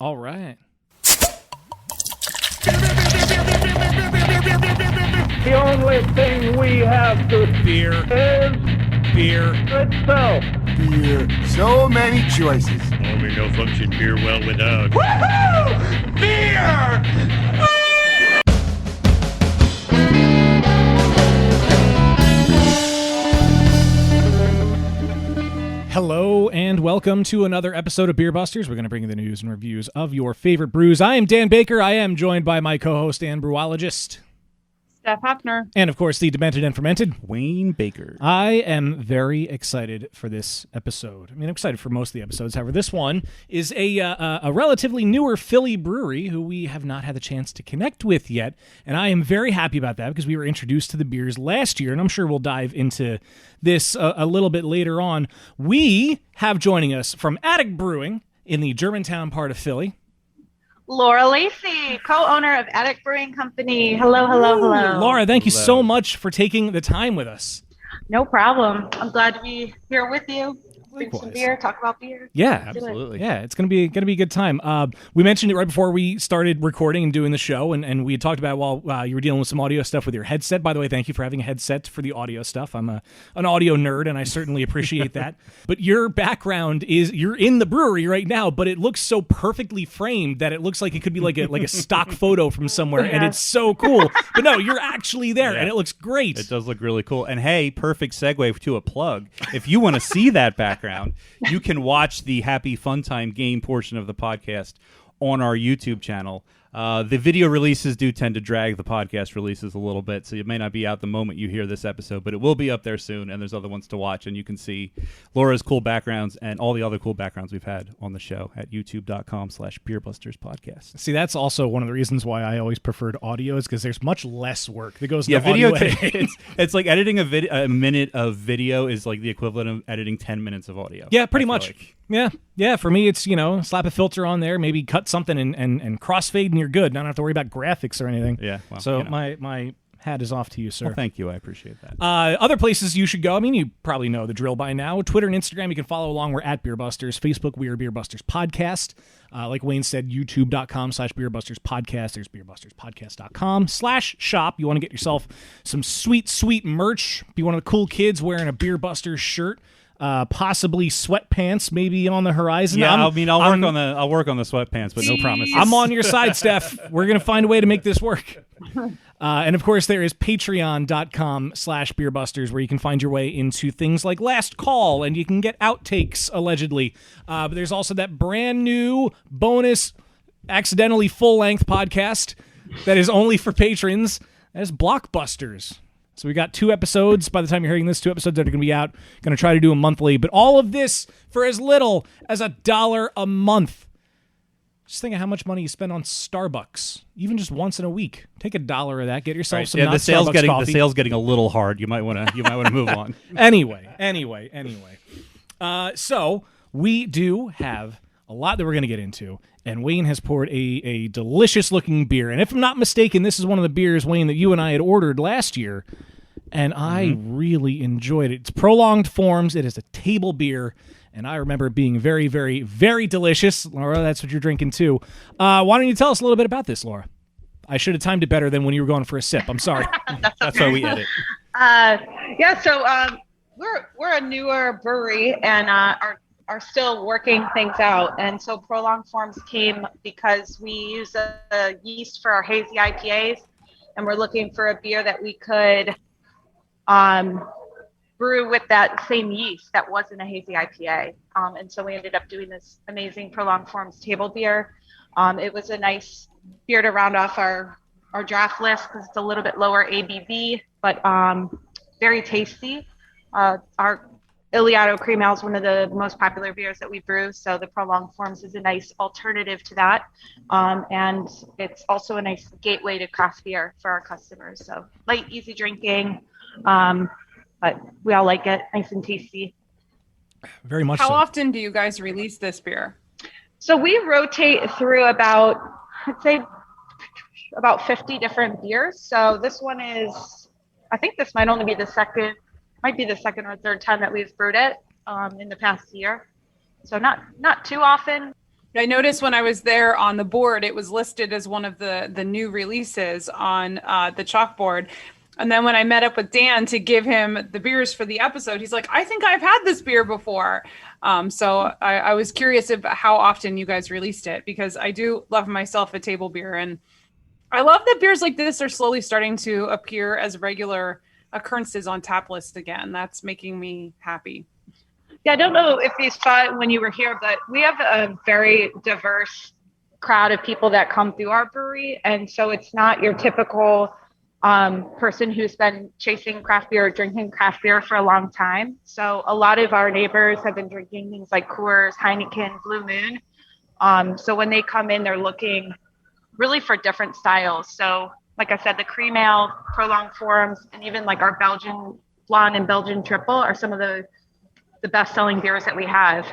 All right. The only thing we have to Beer. is Beer. itself. Beer. So many choices. Only no function beer well without. Woohoo! Beer! Hello and welcome to another episode of Beer Busters. We're going to bring you the news and reviews of your favorite brews. I am Dan Baker. I am joined by my co-host and brewologist, Steph Hafner. and of course the demented and fermented Wayne Baker. I am very excited for this episode. I mean, I'm excited for most of the episodes. However, this one is a relatively newer Philly brewery who we have not had the chance to connect with yet, and I am very happy about that because we were introduced to the beers last year, and I'm sure we'll dive into this a little bit later on. We have joining us from Attic Brewing in the Germantown part of Philly, Laura Lacey, co-owner of Attic Brewing Company. Hello. Laura, thank you so much for taking the time with us. No problem. I'm glad to be here with you. Drink some Likewise. beer, talk about beer. Yeah, Let's do it. Absolutely. Yeah, it's gonna be a good time. We mentioned it right before we started recording and doing the show, and we had talked about it while you were dealing with some audio stuff with your headset. By the way, thank you for having a headset for the audio stuff. I'm an audio nerd, and I certainly appreciate that. But your background is you're in the brewery right now, but it looks so perfectly framed that it looks like it could be like a stock photo from somewhere, and Yeah. it's so cool. But no, you're actually there, Yeah. and it looks great. It does look really cool. And hey, perfect segue to a plug. If you want to see that background, you can watch the Happy Fun Time game portion of the podcast on our YouTube channel. The video releases do tend to drag the podcast releases a little bit, so it may not be out the moment you hear this episode, but it will be up there soon, and there's other ones to watch, and you can see Laura's cool backgrounds and all the other cool backgrounds we've had on the show at youtube.com/beerbusterspodcast. See, that's also one of the reasons why I always preferred audio is because there's much less work that goes Yeah, into video. audio editing. It's like editing a minute of video is like the equivalent of editing 10 minutes of audio. Yeah, pretty I feel much. like. Yeah. For me, it's slap a filter on there, maybe cut something and crossfade, and you're good. Don't have to worry about graphics or anything. Yeah. Well, So my hat is off to you, sir. Well, thank you. I appreciate that. Other places you should go. I mean, you probably know the drill by now. Twitter and Instagram, you can follow along. We're at Beer Busters. Facebook, we are Beer Busters Podcast. Like Wayne said, youtube.com/Beer Busters Podcast. There's beerbusterspodcast.com/shop. You want to get yourself some sweet merch. Be one of the cool kids wearing a Beer Busters shirt. Possibly sweatpants, maybe on the horizon. Yeah, I'll work on the sweatpants, but no promises. I'm on your side, Steph. We're going to find a way to make this work. And of course, there is patreon.com/beerbusters where you can find your way into things like Last Call, and you can get outtakes, allegedly. But there's also that brand new bonus, accidentally full-length podcast that is only for patrons. That's Blockbusters. So we got 2 episodes. By the time you're hearing this, 2 episodes that are going to be out. Going to try to do a monthly. But all of this for as little as $1 a month. Just think of how much money you spend on Starbucks, even just once in a week. Take $1 of that. Get yourself some not Starbucks coffee. The sale's getting a little hard. You might want to move on. Anyway. So we do have a lot that we're going to get into, and Wayne has poured a delicious-looking beer. And if I'm not mistaken, this is one of the beers, Wayne, that you and I had ordered last year, and I really enjoyed it. It's Prolonged Forms. It is a table beer, and I remember it being very, very, very delicious. Laura, that's what you're drinking, too. Why don't you tell us a little bit about this, Laura? I should have timed it better than when you were going for a sip. I'm sorry. That's why we edit. We're a newer brewery and are still working things out. And so Prolonged Forms came because we use a yeast for our hazy IPAs, and we're looking for a beer that we could brew with that same yeast that wasn't a hazy IPA. And so we ended up doing this amazing Prolonged Forms table beer. It was a nice beer to round off our draft list because it's a little bit lower ABV, but very tasty. Our Iliado Cream Ale is one of the most popular beers that we brew, so the Prolonged Forms is a nice alternative to that. And it's also a nice gateway to craft beer for our customers. So light, easy drinking, but we all like it, nice and tasty. Very much How so. often do you guys release this beer? So we rotate through about 50 different beers. So this one is, I think this might only be the second or third time that we've brewed it in the past year. So not too often. I noticed when I was there on the board, it was listed as one of the new releases on the chalkboard. And then when I met up with Dan to give him the beers for the episode, he's like, I think I've had this beer before. So I was curious about how often you guys released it, because I do love myself a table beer. And I love that beers like this are slowly starting to appear as regular occurrences on tap lists again. That's making me happy. Yeah, I don't know if you saw it when you were here, but we have a very diverse crowd of people that come through our brewery. And so it's not your typical person who's been chasing craft beer or drinking craft beer for a long time. So a lot of our neighbors have been drinking things like Coors, Heineken, Blue Moon. So when they come in, they're looking really for different styles. So like I said, the cream ale, prolonged forms, and even like our Belgian blonde and Belgian triple are some of the best-selling beers that we have.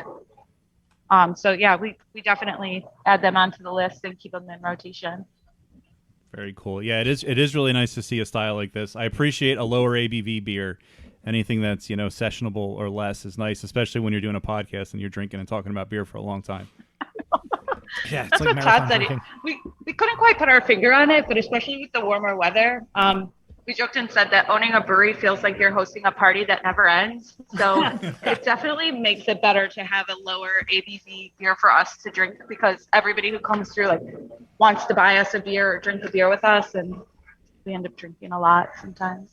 So yeah, we definitely add them onto the list and keep them in rotation. Very cool. Yeah, it is really nice to see a style like this. I appreciate a lower ABV beer. Anything that's, sessionable or less is nice, especially when you're doing a podcast and you're drinking and talking about beer for a long time. Yeah, it's That's like what Todd marathon said. drinking. We couldn't quite put our finger on it, but especially with the warmer weather, we joked and said that owning a brewery feels like you're hosting a party that never ends. So it definitely makes it better to have a lower ABV beer for us to drink, because everybody who comes through wants to buy us a beer or drink a beer with us, and we end up drinking a lot sometimes.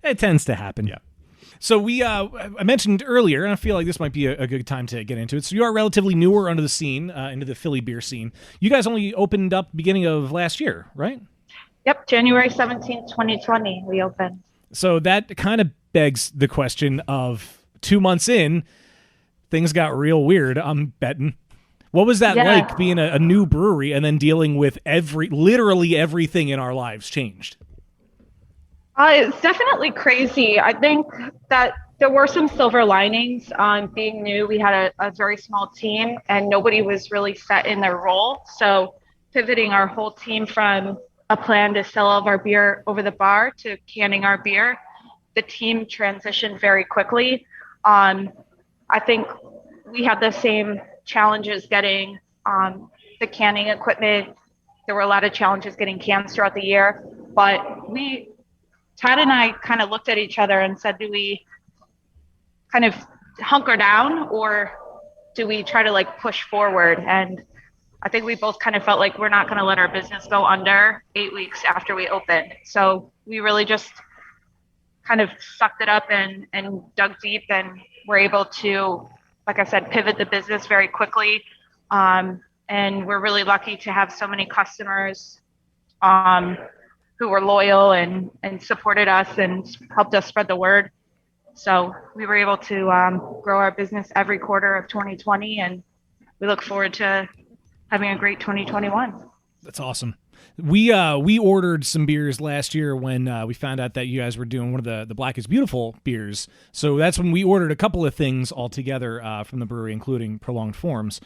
It tends to happen. Yeah. So I mentioned earlier, and I feel like this might be a good time to get into it. So you are relatively newer onto the scene, into the Philly beer scene. You guys only opened up beginning of last year, right? Yep, January 17th, 2020, we opened. So that kind of begs the question of 2 months in, things got real weird, I'm betting. What was that like, being a new brewery and then dealing with literally everything in our lives changed? It's definitely crazy. I think that there were some silver linings on being new. We had a very small team and nobody was really set in their role. So pivoting our whole team from a plan to sell all of our beer over the bar to canning our beer, the team transitioned very quickly. I think we had the same challenges getting the canning equipment. There were a lot of challenges getting cans throughout the year, but Todd and I kind of looked at each other and said, do we kind of hunker down or do we try to push forward? And I think we both kind of felt like we're not going to let our business go under 8 weeks after we opened. So we really just kind of sucked it up and dug deep, and were able to, like I said, pivot the business very quickly. And we're really lucky to have so many customers who were loyal and supported us and helped us spread the word. So we were able to grow our business every quarter of 2020, and we look forward to having a great 2021. That's awesome. We ordered some beers last year when we found out that you guys were doing one of the Black is Beautiful beers. So that's when we ordered a couple of things all together from the brewery, including Prolonged Forms.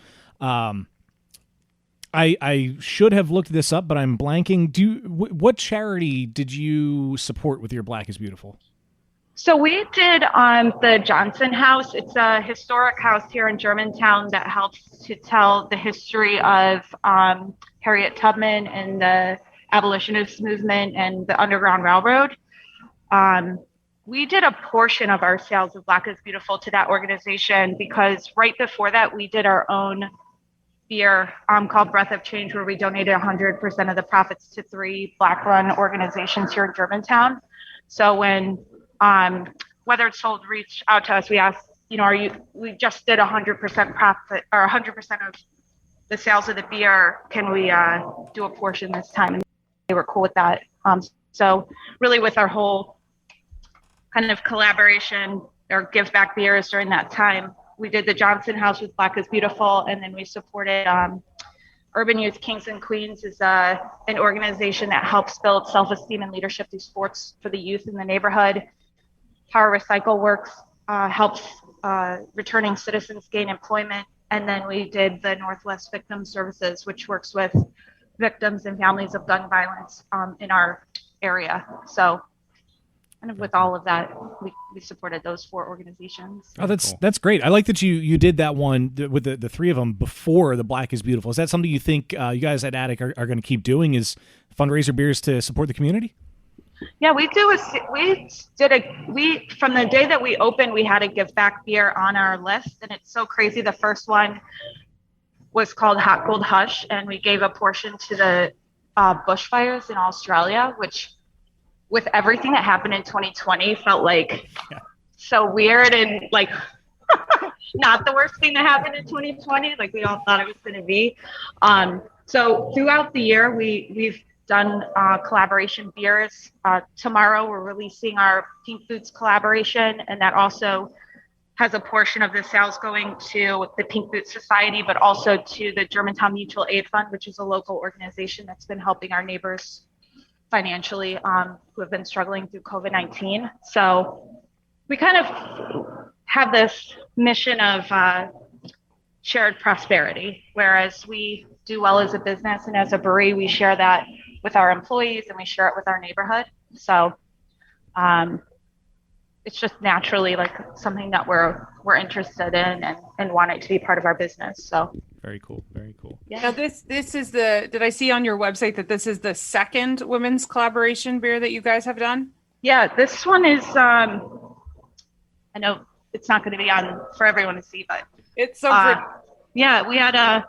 I should have looked this up, but I'm blanking. What charity did you support with your Black is Beautiful? So we did the Johnson House. It's a historic house here in Germantown that helps to tell the history of Harriet Tubman and the abolitionist movement and the Underground Railroad. We did a portion of our sales of Black is Beautiful to that organization, because right before that we did our own beer called Breath of Change, where we donated 100% of the profits to 3 Black-run organizations here in Germantown. So when Whether It's Sold reached out to us, we asked, we just did 100% profit or 100% of the sales of the beer. Can we do a portion this time? And they were cool with that. So really with our whole kind of collaboration or give back beers during that time, we did the Johnson House with Black is Beautiful, and then we supported Urban Youth Kings and Queens is an organization that helps build self-esteem and leadership through sports for the youth in the neighborhood. Power Recycle Works helps returning citizens gain employment. And then we did the Northwest Victim Services, which works with victims and families of gun violence in our area. So kind of with all of that, we supported those 4 organizations. Oh, that's great. I like that you did that one with the 3 of them before the Black is Beautiful. Is that something you think you guys at Attic are going to keep doing? Is fundraiser beers to support the community? Yeah, we from the day that we opened, we had a give back beer on our list, and it's so crazy. The first one was called Hot Gold Hush, and we gave a portion to the bushfires in Australia, which, with everything that happened in 2020, felt like so weird and like not the worst thing that happened in 2020, like we all thought it was going to be. So throughout the year, we've done collaboration beers. Tomorrow we're releasing our Pink Boots collaboration, and that also has a portion of the sales going to the Pink Boots Society, but also to the Germantown Mutual Aid Fund, which is a local organization that's been helping our neighbors financially who have been struggling through COVID-19. So we kind of have this mission of shared prosperity, whereas we do well as a business and as a brewery, we share that with our employees and we share it with our neighborhood. So it's just naturally like something that we're interested in and want it to be part of our business. So very cool. Very cool. Yeah. Now this is did I see on your website that this is the second women's collaboration beer that you guys have done? Yeah, this one is, I know it's not going to be on for everyone to see, but it's so pretty. Yeah, we had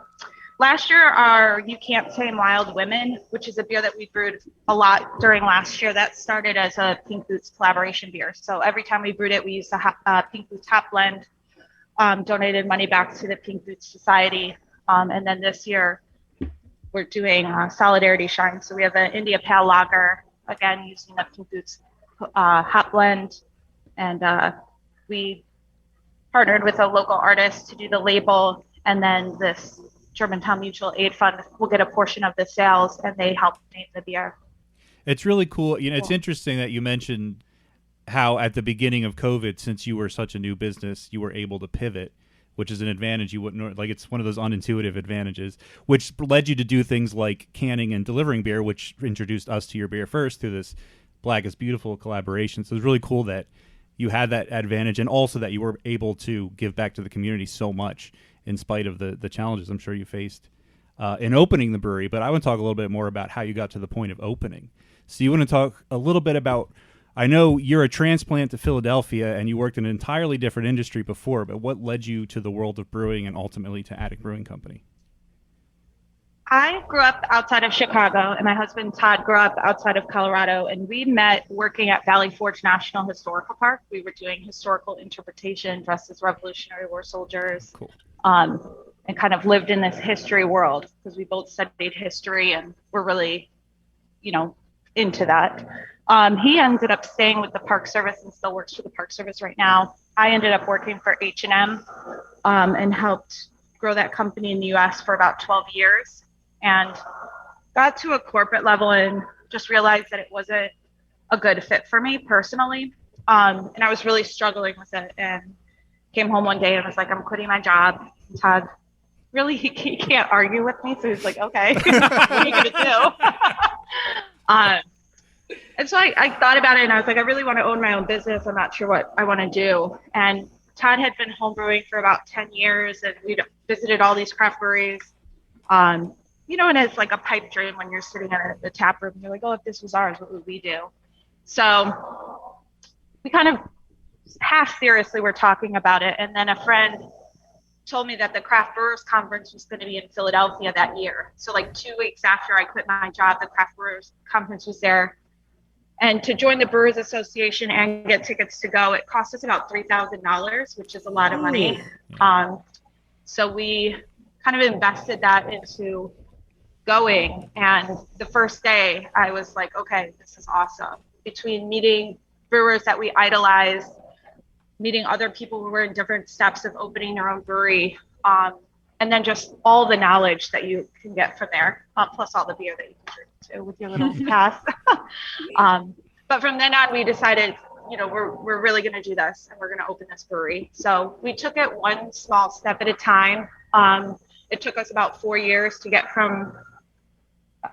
last year our You Can't Tame Wild Women, which is a beer that we brewed a lot during last year. That started as a Pink Boots collaboration beer. So every time we brewed it, we used the Pink Boots Hop Blend, donated money back to the Pink Boots Society. And then this year we're doing Solidarity Shine. So we have an India Pale Lager, again, using the Pink Boots Hop Blend. And we partnered with a local artist to do the label. And then this Germantown Mutual Aid Fund will get a portion of the sales, and they help name the beer. It's really cool. You know, it's interesting that you mentioned how at the beginning of COVID, since you were such a new business, you were able to pivot, which is an advantage you wouldn't like. It's one of those unintuitive advantages, which led you to do things like canning and delivering beer, which introduced us to your beer first through this Black is Beautiful collaboration. So it's really cool that you had that advantage, and also that you were able to give back to the community so much in spite of the challenges I'm sure you faced in opening the brewery. But I want to talk a little bit more about how you got to the point of opening. So you want to talk a little bit about, I know you're a transplant to Philadelphia and you worked in an entirely different industry before, but what led you to the world of brewing and ultimately to Attic Brewing Company? I grew up outside of Chicago, and my husband Todd grew up outside of Colorado, and we met working at Valley Forge National Historical Park. We were doing historical interpretation, dressed as Revolutionary War soldiers. Cool. And kind of lived in this history world because we both studied history and were really, into that. He ended up staying with the Park Service and still works for the Park Service right now. I ended up working for H&M and helped grow that company in the U.S. for about 12 years and got to a corporate level and just realized that it wasn't a good fit for me personally. And I was really struggling with it and came home one day and was like, I'm quitting my job. Todd, really, he can't argue with me. So he's like, okay, what are you going to do? And so I thought about it and I was like, I really want to own my own business. I'm not sure what I want to do. And Todd had been homebrewing for about 10 years and we'd visited all these craft breweries. And it's like a pipe dream when you're sitting in the tap room and you're like, oh, if this was ours, what would we do? So we kind of half seriously were talking about it. And then a friend told me that the Craft Brewers Conference was going to be in Philadelphia that year. So like 2 weeks after I quit my job, the Craft Brewers Conference was there. And to join the Brewers Association and get tickets to go, it cost us about $3,000, which is a lot of money. So we kind of invested that into going. And the first day I was like, okay, this is awesome. Between meeting brewers that we idolized, meeting other people who were in different steps of opening their own brewery, and then just all the knowledge that you can get from there, plus all the beer that you can drink too with your little pass. But from then on, we decided, we're really going to do this and we're going to open this brewery. So we took it one small step at a time. It took us about 4 years to get from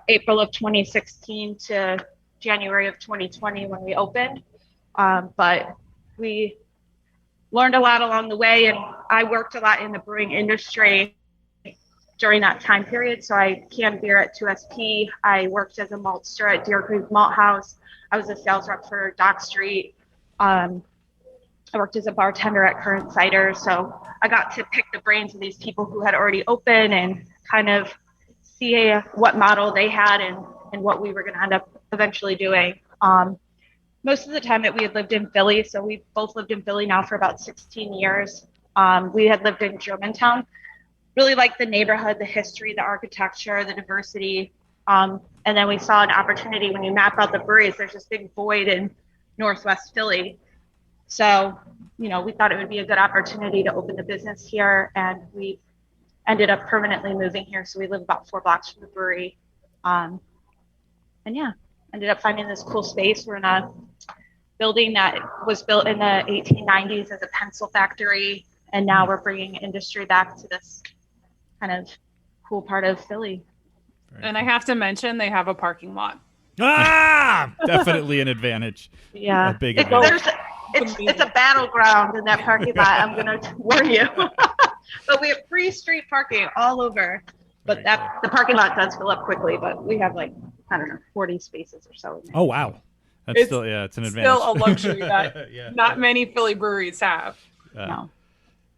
April of 2016 to January of 2020 when we opened. But we learned a lot along the way, and I worked a lot in the brewing industry during that time period. So I canned beer at 2SP. I worked as a maltster at Deer Creek Malt House. I was a sales rep for Dock Street. I worked as a bartender at Current Cider. So I got to pick the brains of these people who had already opened and kind of see what model they had and what we were going to end up eventually doing. Most of the time that we had lived in Philly, so we both lived in Philly now for about 16 years. We had lived in Germantown, really liked the neighborhood, the history, the architecture, the diversity. And then we saw an opportunity when you map out the breweries, there's this big void in Northwest Philly. So, we thought it would be a good opportunity to open the business here, and we ended up permanently moving here. So we live about 4 blocks from the brewery. Ended up finding this cool space. We're in a building that was built in the 1890s as a pencil factory. And now we're bringing industry back to this kind of cool part of Philly. And I have to mention, they have a parking lot. Definitely an advantage. Yeah. A big advantage. It's a battleground in that parking lot. I'm going to warn you. But we have free street parking all over. But the parking lot does fill up quickly. But we have 40 spaces or so. Oh, wow. That's it's an advantage. Still a luxury that not many Philly breweries have. No.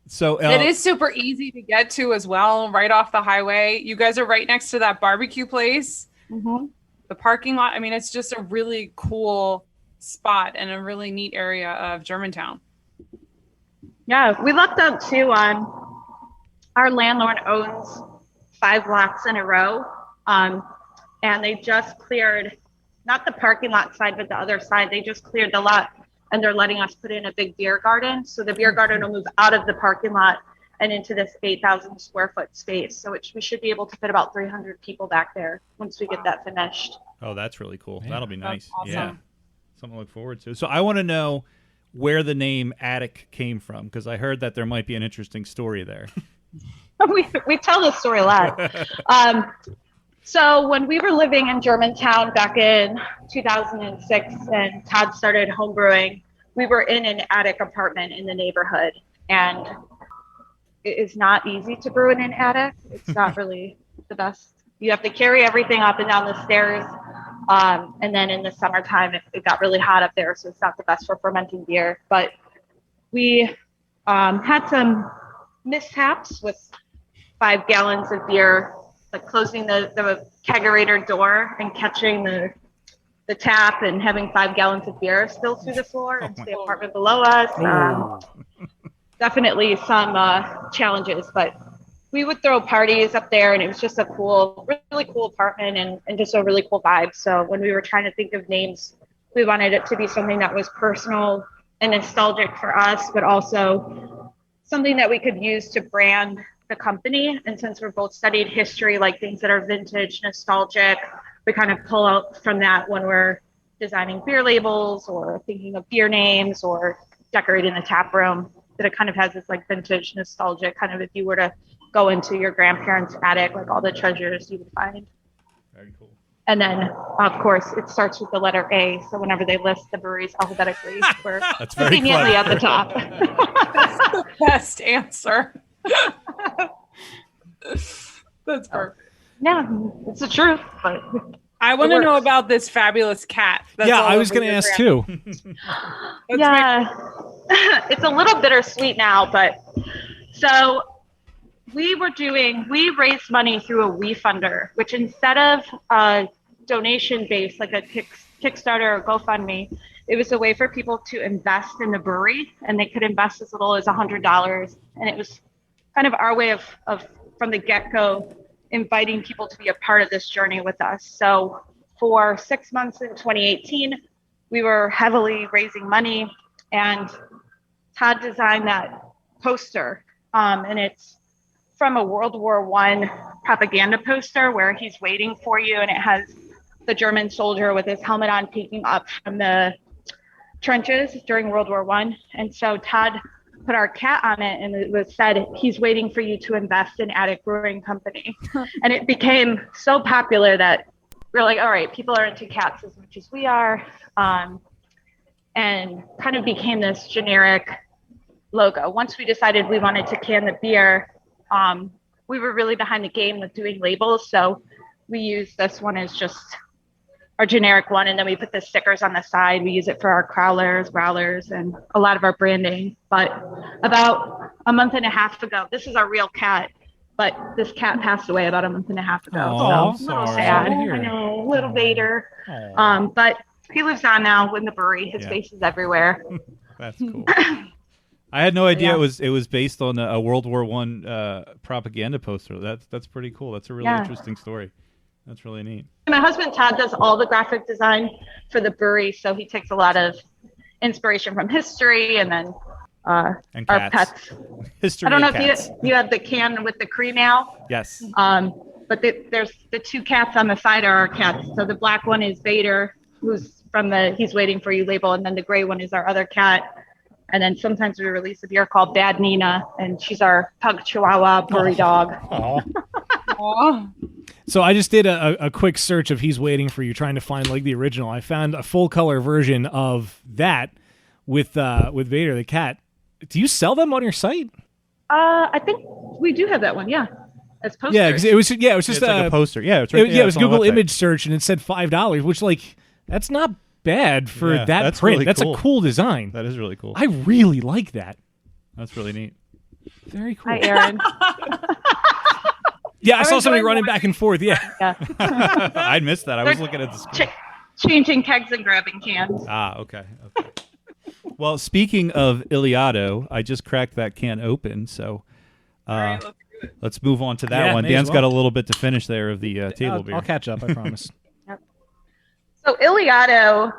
So it is super easy to get to as well, right off the highway. You guys are right next to that barbecue place. Mm-hmm. The parking lot. I mean, it's just a really cool spot and a really neat area of Germantown. Yeah, we lucked out too on our landlord owns 5 blocks in a row. And they just cleared, not the parking lot side, but the other side. They just cleared the lot, and they're letting us put in a big beer garden. So the beer garden will move out of the parking lot and into this 8,000 square foot space. So we should be able to fit about 300 people back there once we get that finished. Oh, that's really cool. Yeah. That'll be nice. Awesome. Yeah. Something to look forward to. So I want to know where the name Attic came from, because I heard that there might be an interesting story there. we tell this story a lot. So when we were living in Germantown back in 2006 and Todd started homebrewing, we were in an attic apartment in the neighborhood, and it is not easy to brew in an attic. It's not really the best. You have to carry everything up and down the stairs. And then in the summertime, it got really hot up there, so it's not the best for fermenting beer. But we had some mishaps with 5 gallons of beer, like closing the kegerator door and catching the tap and having 5 gallons of beer spill through the floor into the apartment below us. Definitely some challenges, but we would throw parties up there, and it was just a really cool apartment and just a really cool vibe. So when we were trying to think of names, we wanted it to be something that was personal and nostalgic for us, but also something that we could use to brand the company. And since we're both studied history, like things that are vintage, nostalgic, we kind of pull out from that when we're designing beer labels or thinking of beer names or decorating the tap room, that it kind of has this like vintage, nostalgic kind of, if you were to go into your grandparents' attic, like all the treasures you would find. Very cool. And then, of course, it starts with the letter A. So whenever they list the breweries alphabetically, we're conveniently at the top. That's the best answer. That's perfect. Yeah, it's the truth. But I want to know about this fabulous cat. That's I was going to ask too. Yeah, it's a little bittersweet now, but so we raised money through a WeFunder, which instead of a donation based like a Kickstarter or GoFundMe, it was a way for people to invest in the brewery, and they could invest as little as $100. And it was kind of our way of from the get-go inviting people to be a part of this journey with us. So for 6 months in 2018, we were heavily raising money, and Todd designed that poster. And it's from a World War I propaganda poster where he's waiting for you, and it has the German soldier with his helmet on peeking up from the trenches during World War I. And so Todd put our cat on it, and it was said, "He's waiting for you to invest in Attic Brewing Company." And it became so popular that we're like, all right, people are into cats as much as we are. and kind of became this generic logo. Once we decided we wanted to can the beer, we were really behind the game with doing labels. So we used this one as just our generic one. And then we put the stickers on the side. We use it for our crowlers, growlers, and a lot of our branding. But about a month and a half ago, this is our real cat, but this cat passed away about a month and a half ago. Aw, so a little sorry. sad. Sorry to hear. I know, little Vader. Aw. But he lives on now in the brewery. His face is everywhere. That's cool. I had no idea Yeah. it was based on a World War I propaganda poster. That's pretty cool. That's a really interesting story. That's really neat. My husband Todd does all the graphic design for the brewery, so he takes a lot of inspiration from history and then And our cats. pets. History. I don't know and if cats. you have the can with the cream ale. Yes. But there's the two cats on the side are our cats. So the black one is Vader, who's from the He's Waiting for You label, and then the gray one is our other cat. And then sometimes we release a beer called Bad Nina, and she's our pug chihuahua brewery dog. Aw. So I just did a quick search of He's Waiting for You, trying to find like the original. I found a full color version of that with Vader the cat. Do you sell them on your site? I think we do have that one, yeah. As posters. Yeah, because it was just It's like a poster. Yeah, it's right. it was it's on the Google website. image search and it said $5, which like that's not bad for Yeah, that that's print. really That's cool. a cool design. That is really cool. I really like that. That's really neat. Very cool. Hi, Aaron. Yeah, I saw I'm somebody enjoying running back and forth. Yeah. Yeah. I missed that. I was looking at the screen. Changing kegs and grabbing cans. Ah, okay. Well, speaking of Iliado, I just cracked that can open, so All right, let's do it. let's move on to that Yeah, one. may as Dan's well. got a little bit to finish there of the table beer. I'll catch up, I promise. So Iliado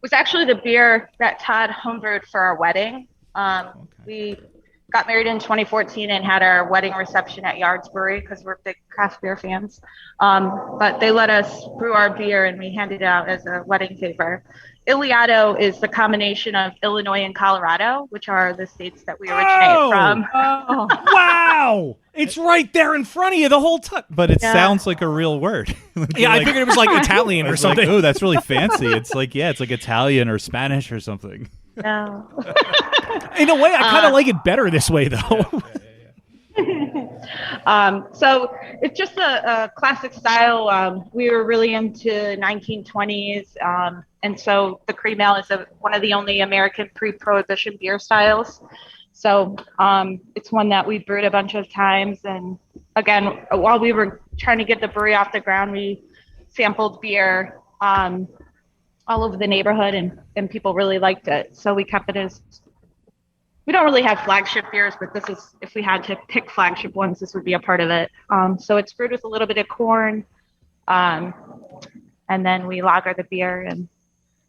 was actually the beer that Todd homebrewed for our wedding. We got married in 2014 and had our wedding reception at Yards Brewery because we're big craft beer fans. But they let us brew our beer and we handed it out as a wedding favor. Iliado is the combination of Illinois and Colorado, which are the states that we originate from. Oh. Wow! It's right there in front of you the whole time. But it Yeah. sounds like a real word. Yeah, I figured it was like Italian or It's like, something. oh, that's really fancy. It's like Italian or Spanish or something. No. In a way, I kind of like it better this way, though. So it's just a classic style. We were really into 1920s. And so the cream ale is one of the only American pre-prohibition beer styles. So it's one that we brewed a bunch of times. And again, while we were trying to get the brewery off the ground, we sampled beer all over the neighborhood and people really liked it. So we kept it as, we don't really have flagship beers, but this is, if we had to pick flagship ones, this would be a part of it. So it's brewed with a little bit of corn. And then we lager the beer and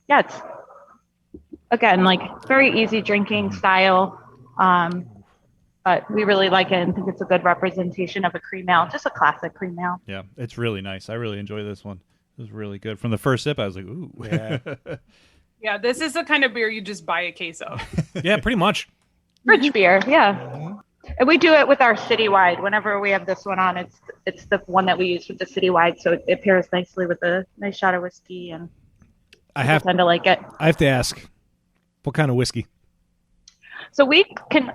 yeah, it's again, like very easy drinking style. But we really like it and think it's a good representation of a cream ale, just a classic cream ale. Yeah, it's really nice. I really enjoy this one. It was really good. From the first sip, I was like, ooh. Yeah. Yeah, this is the kind of beer you just buy a case of. Yeah, pretty much. Rich beer, yeah. And we do it with our citywide. Whenever we have this one on, it's the one that we use with the citywide, so it pairs nicely with a nice shot of whiskey, and I have tend to like it. to ask, what kind of whiskey? So we can,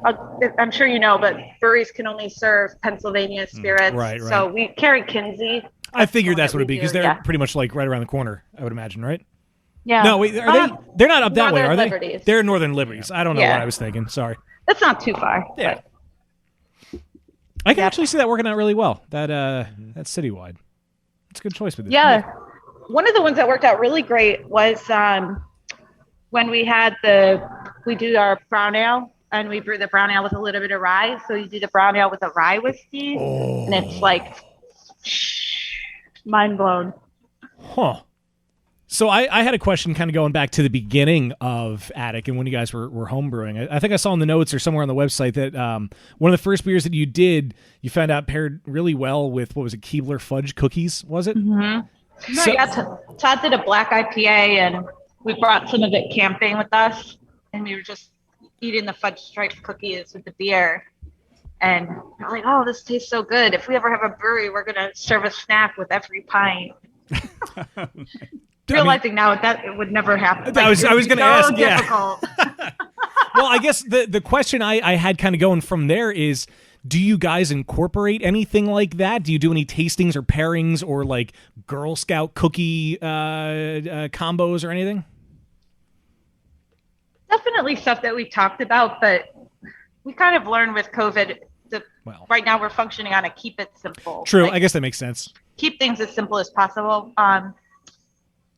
I'm sure you know, but breweries can only serve Pennsylvania spirits. Right. So we carry Kinsey. I figured the one that's that what it'd we be because do, they're yeah. pretty much like right around the corner, I would imagine, right? Yeah. No, wait, are they? They're not up that way, are Northern they? Liberties. They're Northern Liberties. I don't know Yeah. what I was thinking. Sorry. That's not too far. Yeah. but- I can actually see that working out really well. That's citywide. It's a good choice with this. Yeah. One of the ones that worked out really great was when we do our brown ale and we brew the brown ale with a little bit of rye. So you do the brown ale with a rye whiskey and it's like mind blown. Huh. So I had a question kind of going back to the beginning of Attic and when you guys were homebrewing. I think I saw in the notes or somewhere on the website that one of the first beers that you did, you found out paired really well with, what was it, Keebler fudge cookies, was it? Mm-hmm. So- Todd did a black IPA and we brought some of it camping with us and we were just eating the fudge striped cookies with the beer. And we're like, oh, this tastes so good. If we ever have a brewery, we're going to serve a snack with every pint. realizing now that it would never happen. I was going to ask. Yeah. Difficult. Well, I guess the question I had kind of going from there is, do you guys incorporate anything like that? Do you do any tastings or pairings or like Girl Scout cookie combos or anything? Definitely stuff that we talked about, but we kind of learned with COVID that right now we're functioning on a keep it simple. True. I guess that makes sense. Keep things as simple as possible.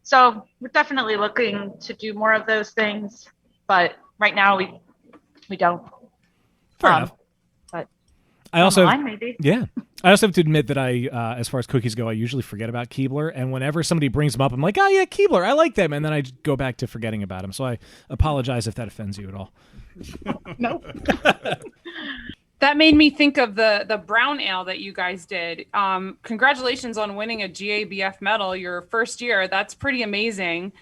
So we're definitely looking to do more of those things, but right now we don't. Fair enough. But I also maybe. Yeah. I also have to admit that as far as cookies go, I usually forget about Keebler, and whenever somebody brings them up, I'm like, oh yeah, Keebler, I like them, and then I go back to forgetting about them. So I apologize if that offends you at all. Nope. That made me think of the brown ale that you guys did. Congratulations on winning a GABF medal your first year. That's pretty amazing.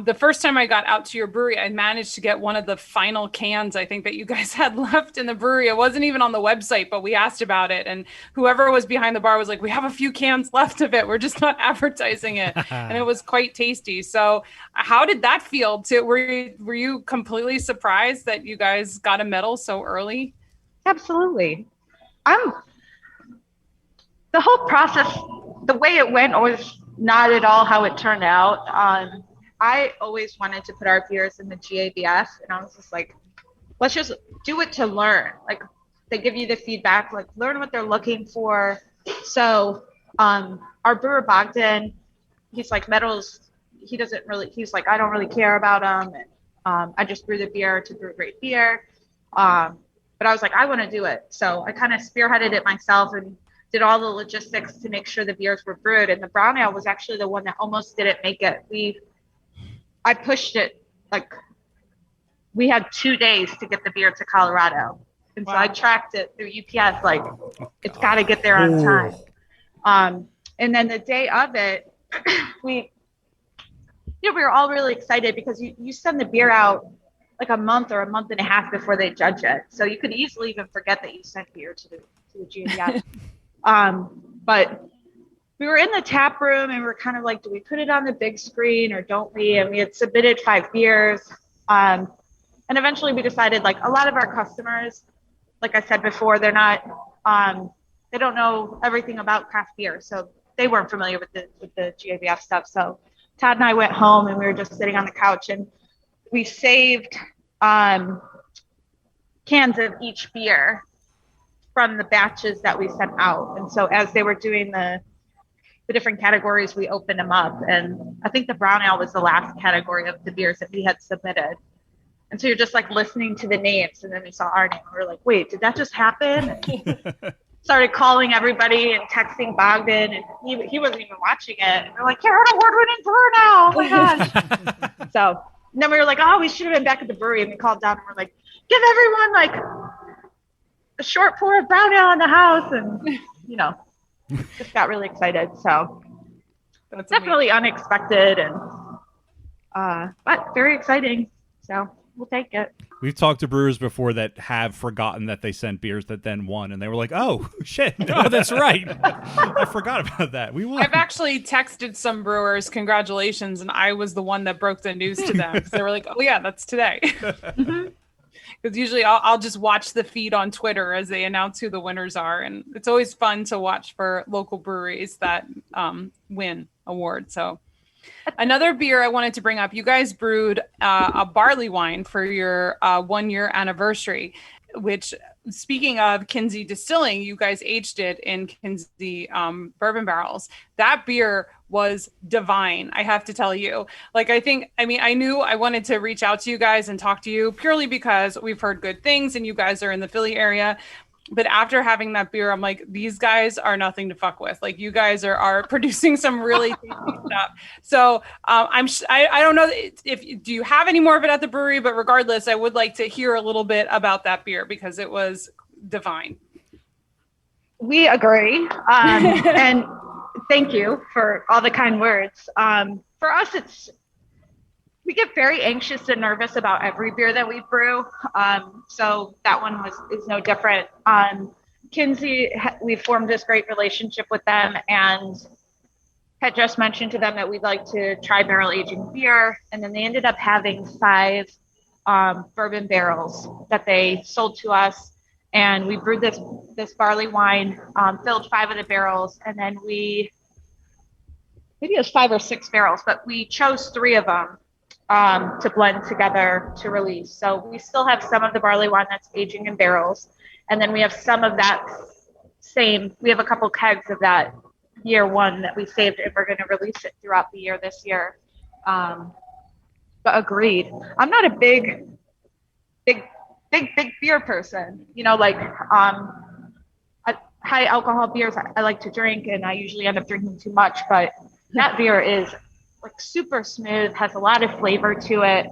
The first time I got out to your brewery, I managed to get one of the final cans, I think, that you guys had left in the brewery. It wasn't even on the website, but we asked about it. And whoever was behind the bar was like, we have a few cans left of it. We're just not advertising it. And it was quite tasty. So how did that feel? Were you completely surprised that you guys got a medal so early? Absolutely. The whole process, the way it went was not at all how it turned out. I always wanted to put our beers in the GABF, and I was just like, let's just do it to learn. Like, they give you the feedback, like, learn what they're looking for. So our brewer Bogdan, he's like, medals, he's like, I don't really care about them. I just brew the beer to brew great beer. But I was like, I want to do it. So I kind of spearheaded it myself and did all the logistics to make sure the beers were brewed. And the brown ale was actually the one that almost didn't make it. I pushed it, like, we had 2 days to get the beer to Colorado. And so I tracked it through UPS, like, it's got to get there on time. And then the day of it, we were all really excited because you send the beer out like a month or a month and a half before they judge it. So you could easily even forget that you sent beer to the GABF. But we were in the tap room and we were kind of like, do we put it on the big screen or don't we? And we had submitted 5 beers. And eventually we decided, like, a lot of our customers, like I said before, they're not, they don't know everything about craft beer. So they weren't familiar with the GABF stuff. So Todd and I went home and we were just sitting on the couch and we saved cans of each beer from the batches that we sent out. And so as they were doing the different categories, we opened them up. And I think the brown ale was the last category of the beers that we had submitted. And so you're just like listening to the names. And then we saw our name. We were like, wait, did that just happen? And started calling everybody and texting Bogdan. And he wasn't even watching it. And we're like, you're an award-winning brewer now. Oh my gosh. So and then we were like, oh, we should have been back at the brewery. And we called down and we're like, give everyone like a short pour of brown ale in the house. And, just got really excited. So that's definitely unexpected and but very exciting. So we'll take it. We've talked to brewers before that have forgotten that they sent beers that then won, and they were like, oh shit, oh, that's right. I forgot about that. We won. I've actually texted some brewers congratulations, and I was the one that broke the news to them because they were like, oh yeah, that's today. Because usually I'll just watch the feed on Twitter as they announce who the winners are. And it's always fun to watch for local breweries that win awards. So another beer I wanted to bring up, you guys brewed a barley wine for your 1 year anniversary, which, speaking of Kinsey Distilling, you guys aged it in Kinsey bourbon barrels. That beer was divine, I have to tell you. Like, I knew I wanted to reach out to you guys and talk to you purely because we've heard good things and you guys are in the Philly area. But after having that beer, I'm like, these guys are nothing to fuck with. Like, you guys are producing some really tasty stuff. So I don't know do you have any more of it at the brewery, but regardless, I would like to hear a little bit about that beer because it was divine. We agree. And thank you for all the kind words. For us, we get very anxious and nervous about every beer that we brew. So that one is no different. Kinsey, we formed this great relationship with them, and had just mentioned to them that we'd like to try barrel aging beer, and then they ended up having 5 bourbon barrels that they sold to us, and we brewed this barley wine, filled 5 of the barrels, and then maybe it was 5 or 6 barrels, but we chose 3 of them to blend together to release. So we still have some of the barley wine that's aging in barrels, and then we have some of that we have a couple kegs of that year 1 that we saved, and we're going to release it throughout the year this year. But agreed. I'm not a big beer person, like high alcohol beers I like to drink, and I usually end up drinking too much, but that beer is like super smooth, has a lot of flavor to it,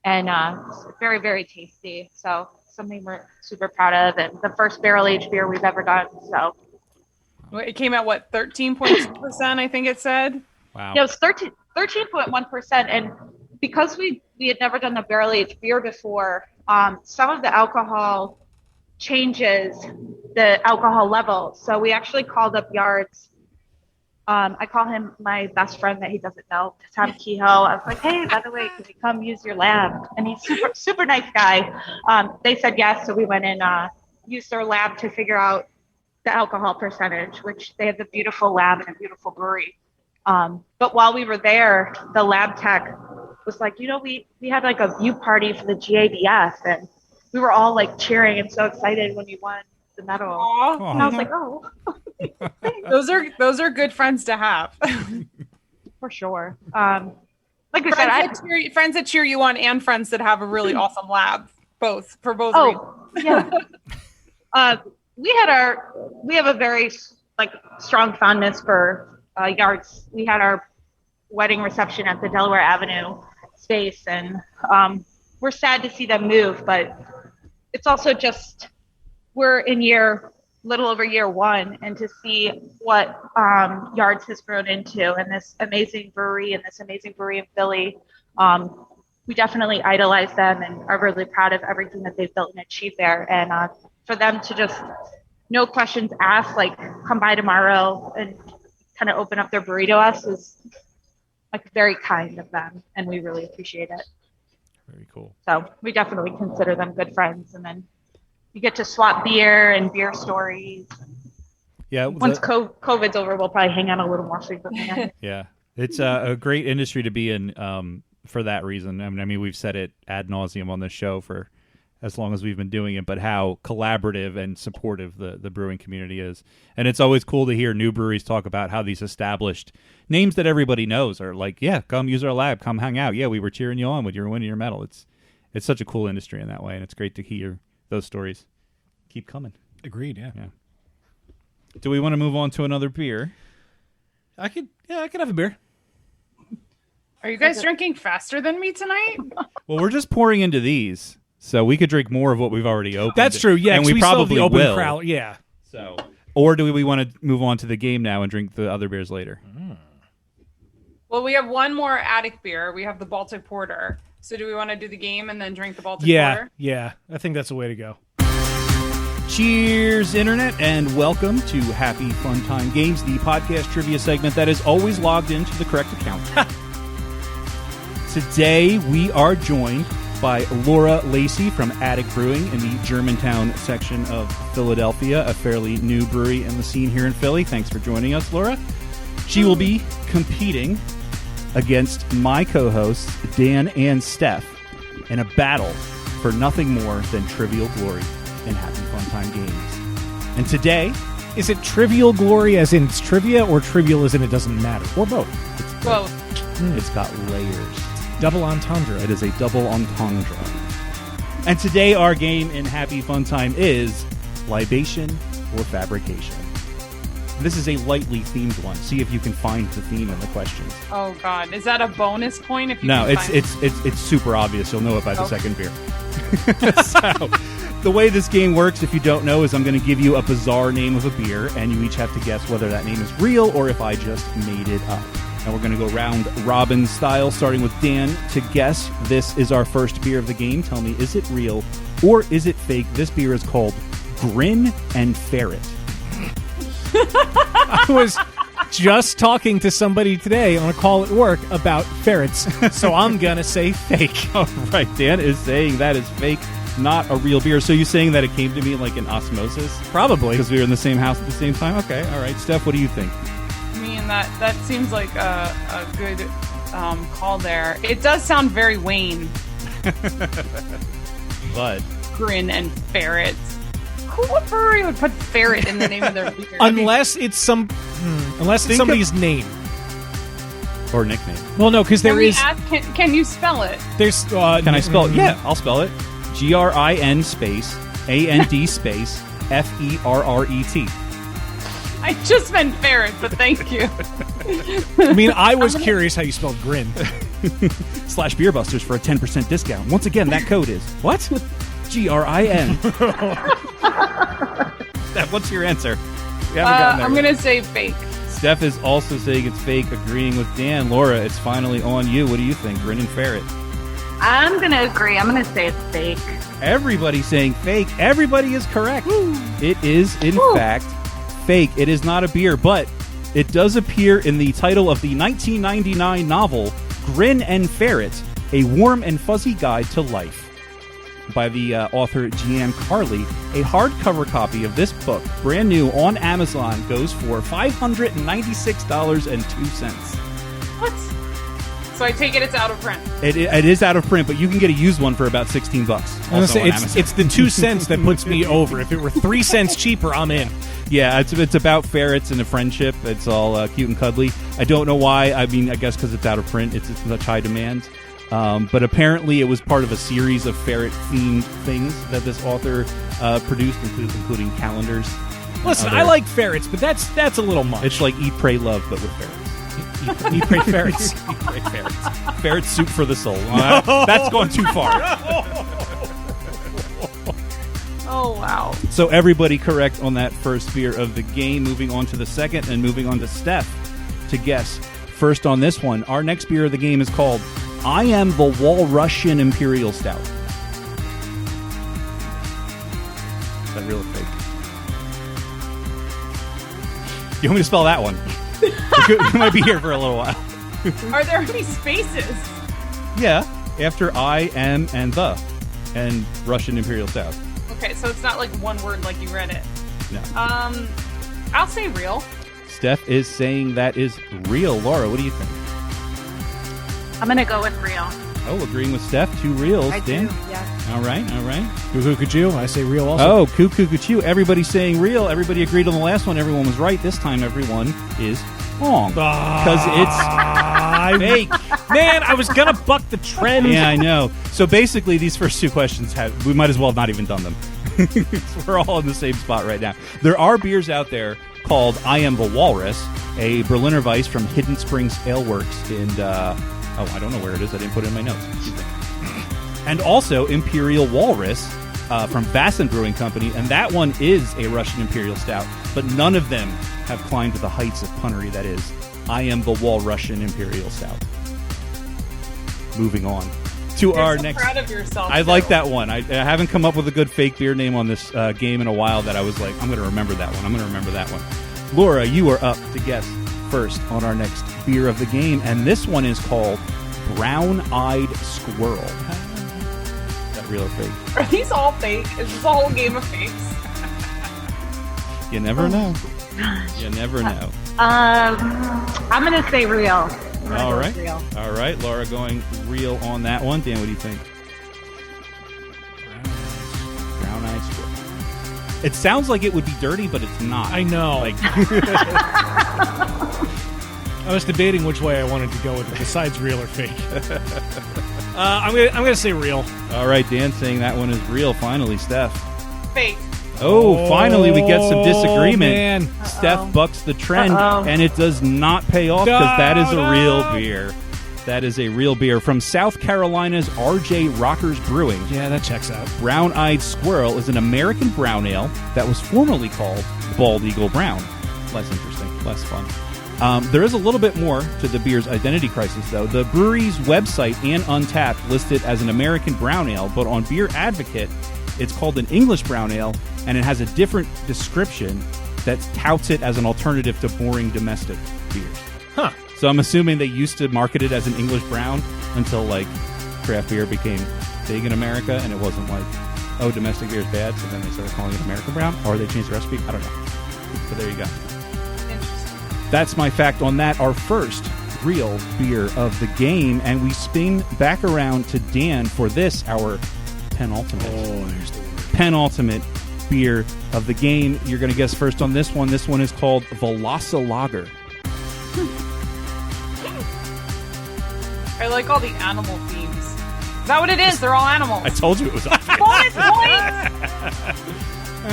and it's very, very tasty. So something we're super proud of, and the first barrel-aged beer we've ever done. So it came out, 13.2%, I think it said? Wow. Yeah, it was 13.1%, and because we had never done the barrel-aged beer before, some of the alcohol changes the alcohol level. So we actually called up Yards. I call him my best friend that he doesn't know, Tom Kehoe. I was like, hey, by the way, can we come use your lab? And he's super nice guy. They said yes, so we went and used their lab to figure out the alcohol percentage, which they have a beautiful lab and a beautiful brewery. But while we were there, the lab tech was like, we had like a view party for the GABF, and we were all like cheering and so excited when we won the medal. Aww. And I was like, oh. Those are good friends to have. For sure. Like I said, friends that cheer you on, and friends that have a really awesome lab, for both reasons. Yeah. We have a very strong fondness for Yards. We had our wedding reception at the Delaware Avenue space, and we're sad to see them move, but it's also just we're in little over year 1, and to see what Yards has grown into, and this amazing brewery in Philly, we definitely idolize them and are really proud of everything that they've built and achieved there. And for them to just no questions asked, come by tomorrow and kind of open up their brewery to us is very kind of them, and we really appreciate it. Very cool. So we definitely consider them good friends, and then you get to swap beer and beer stories. Yeah. Once COVID's over, we'll probably hang out a little more frequently. Yeah. It's a great industry to be in for that reason. I mean, we've said it ad nauseum on this show for as long as we've been doing it, but how collaborative and supportive the brewing community is. And it's always cool to hear new breweries talk about how these established names that everybody knows are like, yeah, come use our lab, come hang out. Yeah, we were cheering you on when you were winning your medal. It's such a cool industry in that way, and it's great to hear those stories keep coming. Agreed, yeah. Do we want to move on to another beer? I could have a beer. Are you guys drinking faster than me tonight? Well, we're just pouring into these, so we could drink more of what we've already opened. That's true, yeah, and 'cause we still have probably the open will. crowd, yeah. So, or do we want to move on to the game now and drink the other beers later? Well, we have one more attic beer. We have the Baltic Porter. So do we want to do the game and then drink the Baltic Porter? Yeah. I think that's the way to go. Cheers, Internet, and welcome to Happy Fun Time Games, the podcast trivia segment that is always logged into the correct account. Today, we are joined by Laura Lacey from Attic Brewing in the Germantown section of Philadelphia, a fairly new brewery in the scene here in Philly. Thanks for joining us, Laura. She will be competing against my co-hosts, Dan and Steph, in a battle for nothing more than trivial glory in Happy Fun Time Games. And today... Is it trivial glory as in it's trivia, or trivial as in it doesn't matter? Or both? Both. It's got layers. Double entendre. It is a double entendre. And today our game in Happy Fun Time is Libation or Fabrication. This is a lightly themed one. See if you can find the theme in the questions. Oh God, is that a bonus point? If you No, can it's super obvious. You'll know it by the second beer. So, the way this game works, if you don't know, is I'm going to give you a bizarre name of a beer, and you each have to guess whether that name is real or if I just made it up. And we're going to go round robin style, starting with Dan to guess. This is our first beer of the game. Tell me, is it real or is it fake? This beer is called Grin and Ferret. I just talking to somebody today on a call at work about ferrets, so I'm gonna say fake. All right, Dan is saying that is fake, not a real beer. So you saying that it came to me like an osmosis? Probably. Because we were in the same house at the same time? Okay, all right. Steph, what do you think? I mean, that seems like a good call there. It does sound very Wayne. But Grin and ferrets. What brewery would put ferret in the name of their beer? Unless it's somebody's name. or nickname. Well, no, because there is. Can you spell it? There's. Can I spell it? Yeah, I'll spell it. GRIN space AND space FERRET. I just meant ferret, but thank you. I mean, I was curious how you spelled grin. / Beerbusters for a 10% discount. Once again, that code is what? GRIN. Steph, what's your answer? We haven't gotten there I'm yet. going to say fake. Steph is also saying it's fake, agreeing with Dan. Laura, it's finally on you. What do you think? Grin and ferret. I'm going to agree. I'm going to say it's fake. Everybody's saying fake. Everybody is correct. It is, in fact, fake. It is not a beer, but it does appear in the title of the 1999 novel Grin and Ferret, A Warm and Fuzzy Guide to Life, by the author Jeanne Carley. A hardcover copy of this book, brand new on Amazon, goes for $596.02. What? So I take it's out of print. It is out of print, but you can get a used one for about $16. Also on Amazon. It's the 2 cents that puts me over. If it were 3 cents cheaper, I'm in. Yeah, it's about ferrets and a friendship. It's all cute and cuddly. I don't know why. I mean, I guess because it's out of print, it's such high demand. But apparently it was part of a series of ferret-themed things that this author produced, including calendars. Listen, I like ferrets, but that's a little much. It's like Eat, Pray, Love, but with ferrets. Eat, pray, ferrets. Eat, Pray, ferrets. Ferret soup for the soul. That's gone too far. Oh, wow. So everybody correct on that first beer of the game. Moving on to the second and moving on to Steph to guess first on this one. Our next beer of the game is called I Am the Walrussian Imperial Stout. Is that real or fake? You want me to spell that one? You might be here for a little while. Are there any spaces? Yeah, after I, am, and the, and Russian Imperial Stout. Okay, so it's not like one word like you read it. No. I'll say real. Steph is saying that is real. Laura, what do you think? I'm going to go with real. Oh, agreeing with Steph. 2 reals. I Dan? do, yeah. All right. Cuckoo, cuckoo, I say real also. Oh, cuckoo, cuckoo. Everybody's saying real. Everybody agreed on the last one. Everyone was right. This time, everyone is wrong. Because it's fake. Man, I was going to buck the trend. Yeah, I know. So basically, these first 2 questions, we might as well have not even done them. We're all in the same spot right now. There are beers out there called I Am the Walrus, a Berliner Weiss from Hidden Springs Ale Works in... I don't know where it is. I didn't put it in my notes. Excuse me. And also Imperial Walrus from Vassen Brewing Company, and that one is a Russian Imperial Stout, but none of them have climbed to the heights of punnery that is I Am the Walrussian Imperial Stout. Moving on to our so next... proud of yourself. I like that one. I haven't come up with a good fake beer name on this game in a while that I was like, I'm going to remember that one. I'm going to remember that one. Laura, you are up to guess first on our next beer of the game, and this one is called Brown-Eyed Squirrel. Is that real or fake? Are these all fake? Is this a whole game of fakes? You never know. You never know. I'm going to say real. All right. Real. All right, Laura going real on that one. Dan, what do you think? Brown-Eyed Squirrel. It sounds like it would be dirty, but it's not. I know. Like, I was debating which way I wanted to go with it, besides real or fake. I'm gonna say real. all right, Dan saying that one is real. Finally, Steph. Fake. Oh, finally we get some disagreement. Man. Steph bucks the trend, Uh-oh. and it does not pay off because that is a No. real beer. That is a real beer from South Carolina's R.J. Rockers Brewing. Yeah, that checks out. Brown-Eyed Squirrel is an American brown ale that was formerly called Bald Eagle Brown. Less interesting, less fun. There is a little bit more to the beer's identity crisis, though. The brewery's website and Untappd list it as an American brown ale, but on Beer Advocate, it's called an English brown ale, and it has a different description that touts it as an alternative to boring domestic beers. Huh. So I'm assuming they used to market it as an English brown until like craft beer became big in America, and it wasn't like, oh, domestic beer is bad, so then they started calling it American brown, or they changed the recipe. I don't know. But there you go. Interesting. That's my fact on that. Our first real beer of the game, and we spin back around to Dan for this, our penultimate. Oh, there's the word. Penultimate beer of the game. You're going to guess first on this one. This one is called Velocilager. I like all the animal themes. Is that what it is? They're all animals. I told you it was. Bonus points!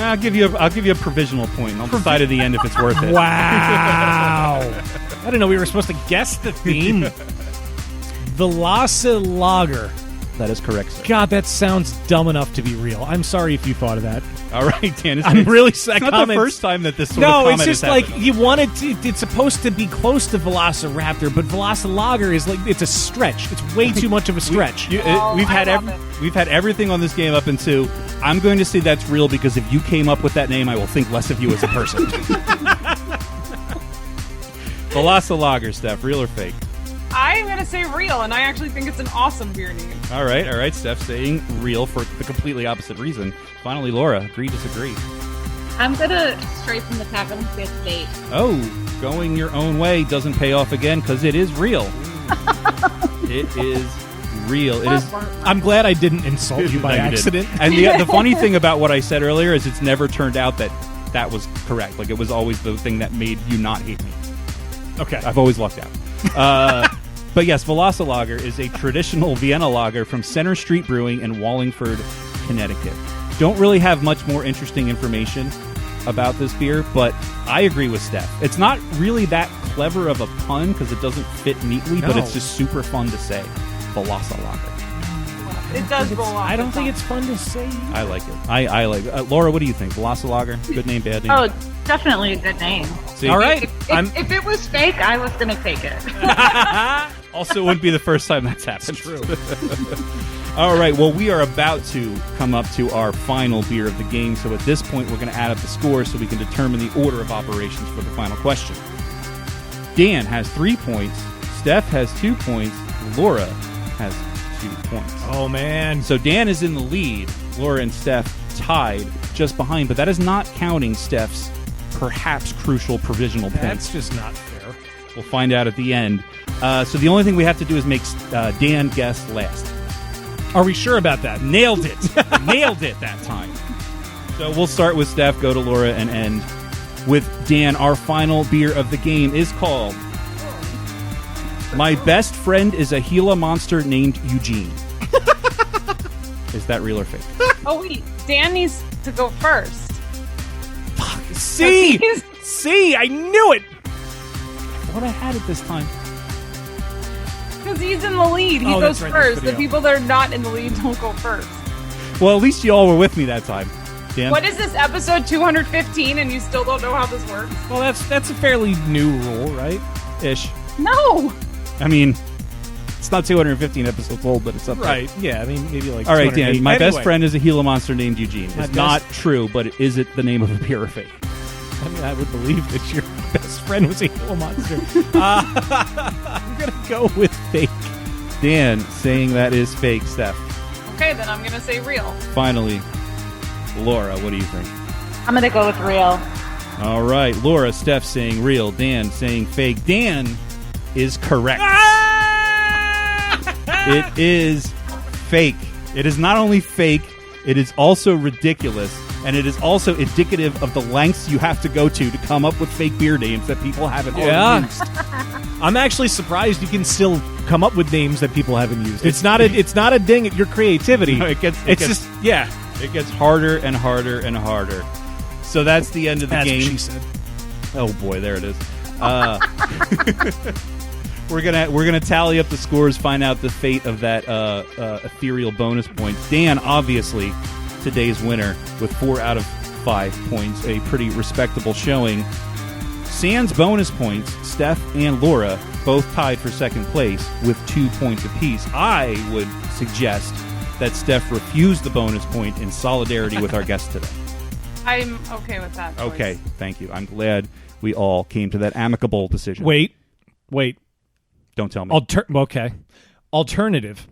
I'll give you a provisional point. And I'll decide at the end if it's worth it. Wow. I didn't know we were supposed to guess the theme. Velocilager. That is correct, sir. God, that sounds dumb enough to be real. I'm sorry if you thought of that. All right, Dan. I'm really sad. It's not the first time that this sort of No, comment it's just has like happened. you wanted to. It's supposed to be close to Velociraptor, but Velocilager is like it's a stretch. It's way too much of a stretch. We've I had love it. we've had everything on this game up into. I'm going to say that's real because if you came up with that name, I will think less of you as a person. Velocilager, Steph, real or fake? I'm going to say real, and I actually think it's an awesome beer name. All right. Steph saying real for the completely opposite reason. Finally, Laura, agree, disagree. I'm gonna stray from the pack. I'm gonna say fake. Oh, going your own way doesn't pay off again because it is real. It is real. It is. I'm glad I didn't insult you by No, you accident. didn't. And the funny thing about what I said earlier is it's never turned out that was correct. Like, it was always the thing that made you not hate me. Okay. I've always lucked out. But yes, Velocilager is a traditional Vienna lager from Center Street Brewing in Wallingford, Connecticut. Don't really have much more interesting information about this beer, but I agree with Steph. It's not really that clever of a pun because it doesn't fit neatly, but No. it's just super fun to say. Velocilager. It does roll off. I don't the think tongue. it's fun to say. I like it. I like it. Laura, what do you think? Velocilager? Good name, bad name? Oh, definitely a good name. See? All right. If it was fake, I was gonna take it. Also, it wouldn't be the first time that's happened. True. All right. Well, we are about to come up to our final beer of the game. So at this point, we're going to add up the scores so we can determine the order of operations for the final question. Dan has 3 points. Steph has 2 points. Laura has 2 points. Oh man. So Dan is in the lead. Laura and Steph tied just behind, but that is not counting Steph's perhaps crucial provisional That's points. just not fair. We'll find out at the end. So the only thing we have to do is make Dan guess last. Are we sure about that? Nailed it. Nailed it that time. So we'll start with Steph, go to Laura, and end with Dan. Our final beer of the game is called My Best Friend is a Gila Monster Named Eugene. Is that real or fake? Oh, wait. Dan needs to go first. See, He's- see, I knew it. I thought I had it this time. Because he's in the lead. He Oh, goes that's right, that's first. The video. people that are not in the lead don't go first. Well, at least you all were with me that time. Dan? What is this, episode 215, and you still don't know how this works? Well, that's a fairly new rule, right? Ish. No! I mean, it's not 215 episodes old, but it's up there. Right. Yeah. I mean, maybe like. All right, 208. Dan. My best Anyway, friend is a Gila monster named Eugene. My It's not best- true, but is it the name of a beer or fake? I mean, I would believe that your best friend was a Gila monster. I'm gonna go with fake. Dan saying that is fake. Steph. Okay, then I'm going to say real. Finally, Laura, what do you think? I'm gonna go with real. All right, Laura, Steph saying real. Dan saying fake. Dan is correct. It is fake. It is not only fake, it is also ridiculous, and it is also indicative of the lengths you have to go to come up with fake beer names that people haven't Yeah. used. I'm actually surprised you can still come up with names that people haven't used. It's not a ding at your creativity. No, it gets just yeah. it gets harder and harder and harder. So that's the end of the That's game. what she said. Oh boy, there it is. We're gonna tally up the scores, find out the fate of that ethereal bonus point. Dan, obviously, today's winner with 4 out of 5 points, a pretty respectable showing. Sans bonus points, Steph and Laura both tied for second place with 2 points apiece. I would suggest that Steph refuse the bonus point in solidarity with our guest today. I'm okay with that. Choice. Okay, thank you. I'm glad we all came to that amicable decision. Wait. Don't tell me. Okay. Alternative.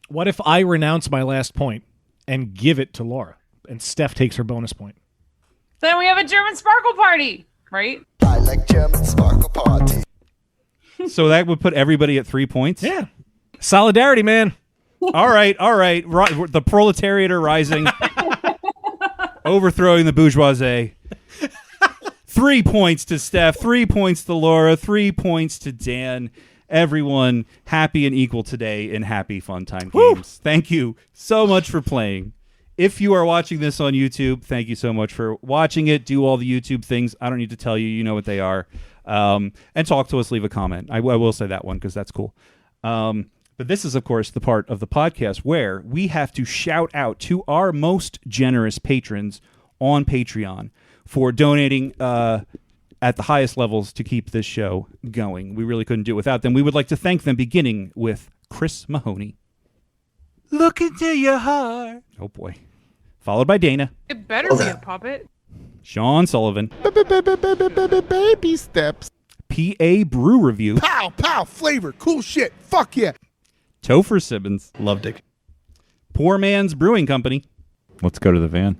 What if I renounce my last point and give it to Laura, and Steph takes her bonus point? Then we have a German sparkle party, right? I like German sparkle party. So that would put everybody at 3 points? Yeah. Solidarity, man. All right. The proletariat are rising, overthrowing the bourgeoisie. 3 points to Steph, 3 points to Laura, 3 points to Dan. Everyone happy and equal today in happy fun time games. Thank you so much for playing. If you are watching this on YouTube, thank you so much for watching it. Do all the YouTube things. I don't need to tell you. You know what they are. And talk to us. Leave a comment. I will say that one because that's cool. But this is, of course, the part of the podcast where we have to shout out to our most generous patrons on Patreon for donating at the highest levels to keep this show going. We really couldn't do it without them. We would like to thank them, beginning with Chris Mahoney. Look into your heart. Oh, boy. Followed by Dana. It better be a puppet. Sean Sullivan. Baby steps. PA Brew Review. Pow, pow, flavor, cool shit. Fuck yeah. Topher Sibbons. Loved it. Poor Man's Brewing Company. Let's go to the van.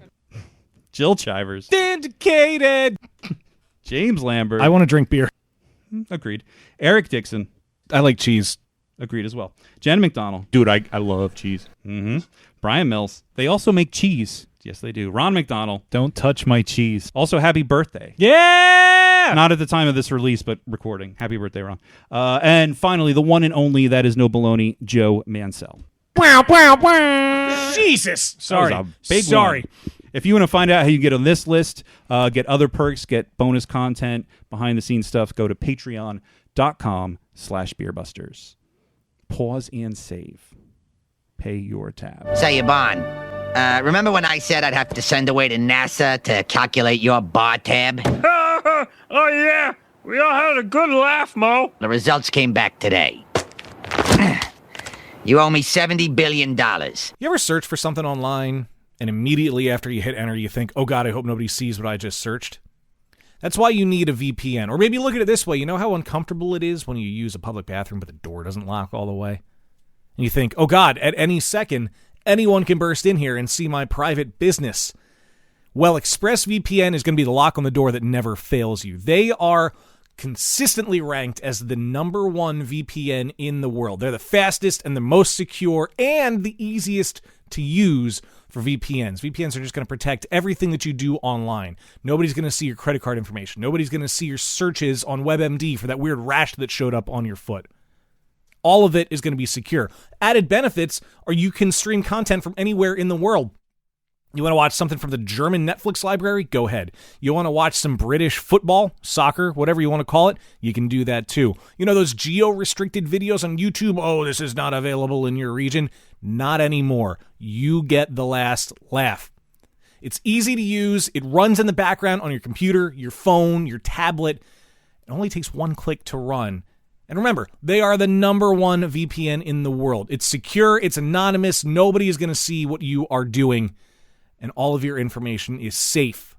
Jill Chivers. Vindicated. James Lambert. I want to drink beer. Agreed. Eric Dixon. I like cheese. Agreed as well. Jen McDonald. Dude, I love cheese. Mm-hmm. Brian Mills. They also make cheese. Yes, they do. Ron McDonald. Don't touch my cheese. Also, happy birthday. Yeah! Not at the time of this release, but recording. Happy birthday, Ron. And finally, the one and only that is no baloney, Joe Mansell. Jesus! Sorry. That was a big Sorry. one. If you want to find out how you get on this list, get other perks, get bonus content, behind-the-scenes stuff, go to patreon.com/beerbusters. Pause and save. Pay your tab. Say, Yvonne, remember when I said I'd have to send away to NASA to calculate your bar tab? Oh, yeah. We all had a good laugh, Mo. The results came back today. You owe me $70 billion. You ever search for something online, and immediately after you hit enter, you think, oh God, I hope nobody sees what I just searched? That's why you need a VPN. Or maybe look at it this way. You know how uncomfortable it is when you use a public bathroom but the door doesn't lock all the way? And you think, oh God, at any second, anyone can burst in here and see my private business. Well, ExpressVPN is going to be the lock on the door that never fails you. They are consistently ranked as the #1 VPN in the world. They're the fastest and the most secure and the easiest to use for VPNs. VPNs are just going to protect everything that you do online. Nobody's going to see your credit card information. Nobody's going to see your searches on WebMD for that weird rash that showed up on your foot. All of it is going to be secure. Added benefits are you can stream content from anywhere in the world. You want to watch something from the German Netflix library? Go ahead. You want to watch some British football, soccer, whatever you want to call it? You can do that too. You know those geo-restricted videos on YouTube? Oh, this is not available in your region. Not anymore. You get the last laugh. It's easy to use. It runs in the background on your computer, your phone, your tablet. It only takes one click to run. And remember, they are the #1 VPN in the world. It's secure. It's anonymous. Nobody is going to see what you are doing. And all of your information is safe.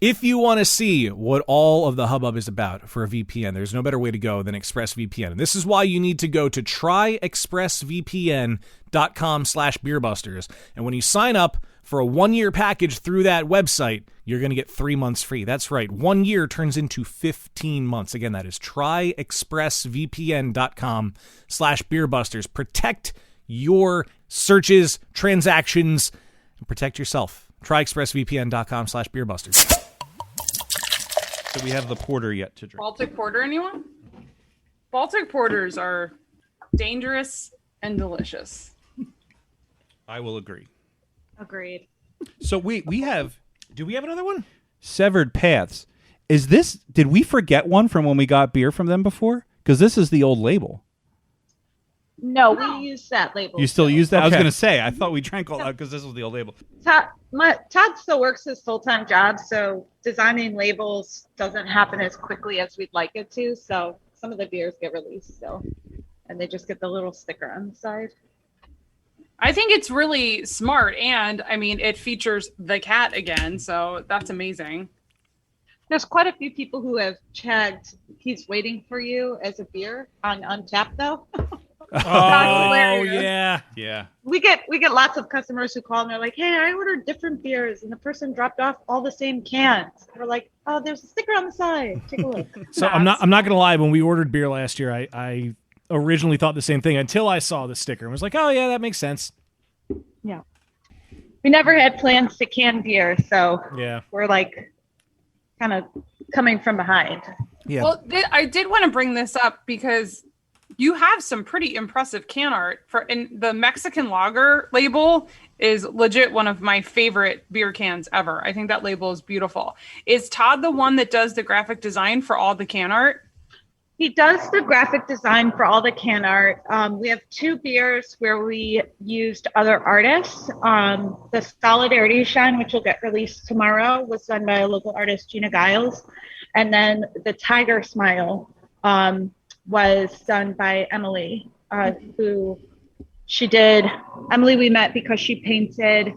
If you want to see what all of the hubbub is about for a VPN, there's no better way to go than ExpressVPN. And this is why you need to go to tryexpressvpn.com/beerbusters. And when you sign up for a 1-year package through that website, you're going to get 3 months free. That's right. 1 year turns into 15 months. Again, that is tryexpressvpn.com/beerbusters. Protect your searches, transactions, and protect yourself. tryexpressvpn.com/beerbusters. So we have the porter yet to drink. Baltic Porter, anyone? Baltic Porters are dangerous and delicious. I will agree. Agreed. So we have Do we have another one? Severed Paths. Is this? Did we forget one from when we got beer from them before? Because this is the old label. No, we use that label. You still use that? I was Okay. going to say. I thought we drank all that because this was the old label. Todd still works his full-time job, so designing labels doesn't happen as quickly as we'd like it to. So some of the beers get released still, and they just get the little sticker on the side. I think it's really smart, and I mean, it features the cat again, so that's amazing. There's quite a few people who have checked "He's Waiting for You" as a beer on Untappd, though. Oh hilarious. yeah. We get lots of customers who call and they're like, "Hey, I ordered different beers, and the person dropped off all the same cans." We're like, "Oh, there's a sticker on the side. Take a look." So I'm not gonna lie. When we ordered beer last year, I originally thought the same thing until I saw the sticker and was like, "Oh yeah, that makes sense." Yeah. We never had plans to can beer, so Yeah. we're like kind of coming from behind. Yeah. Well, I did want to bring this up because you have some pretty impressive can art and the Mexican lager label is legit one of my favorite beer cans ever. I think that label is beautiful. Is Todd the one that does the graphic design for all the can art? He does the graphic design for all the can art. We have 2 beers where we used other artists. The Solidarity Shine, which will get released tomorrow, was done by a local artist, Gina Giles. And then the Tiger Smile was done by Emily, who she did. Emily we met because she painted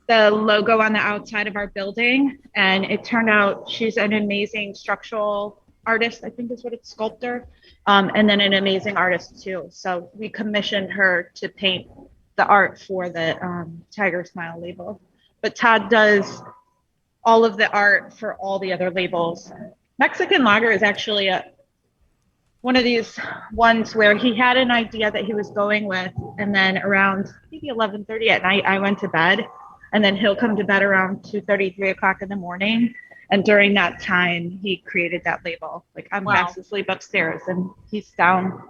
the logo on the outside of our building. And it turned out she's an amazing structural artist, I think is what it's, sculptor, and then an amazing artist too. So we commissioned her to paint the art for the Tiger Smile label. But Todd does all of the art for all the other labels. Mexican Lager is actually one of these ones where he had an idea that he was going with, and then around maybe 11:30 at night, I went to bed, and then he'll come to bed around 2:30, 3 o'clock in the morning. And during that time, he created that label. Like, I'm fast asleep upstairs, and he's down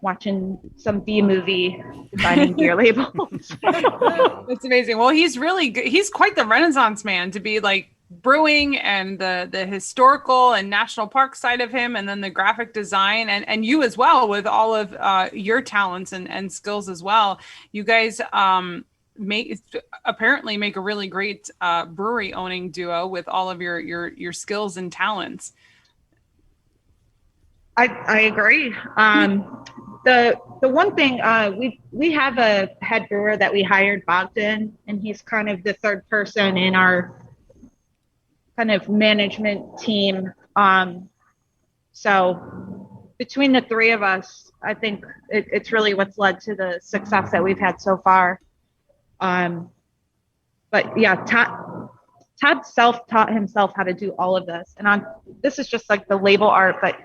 watching some B movie, designing beer labels. That's amazing. Well, he's really good. He's quite the Renaissance man to be like brewing and the historical and national park side of him, and then the graphic design, and you as well with all of your talents and skills as well. You guys apparently make a really great brewery owning duo with all of your skills and talents. I agree. The one thing we have a head brewer that we hired, Bogdan, and he's kind of the third person in our kind of management team. So between the 3 of us, I think it's really what's led to the success that we've had so far. But yeah, Todd self-taught himself how to do all of this. And this is just like the label art, but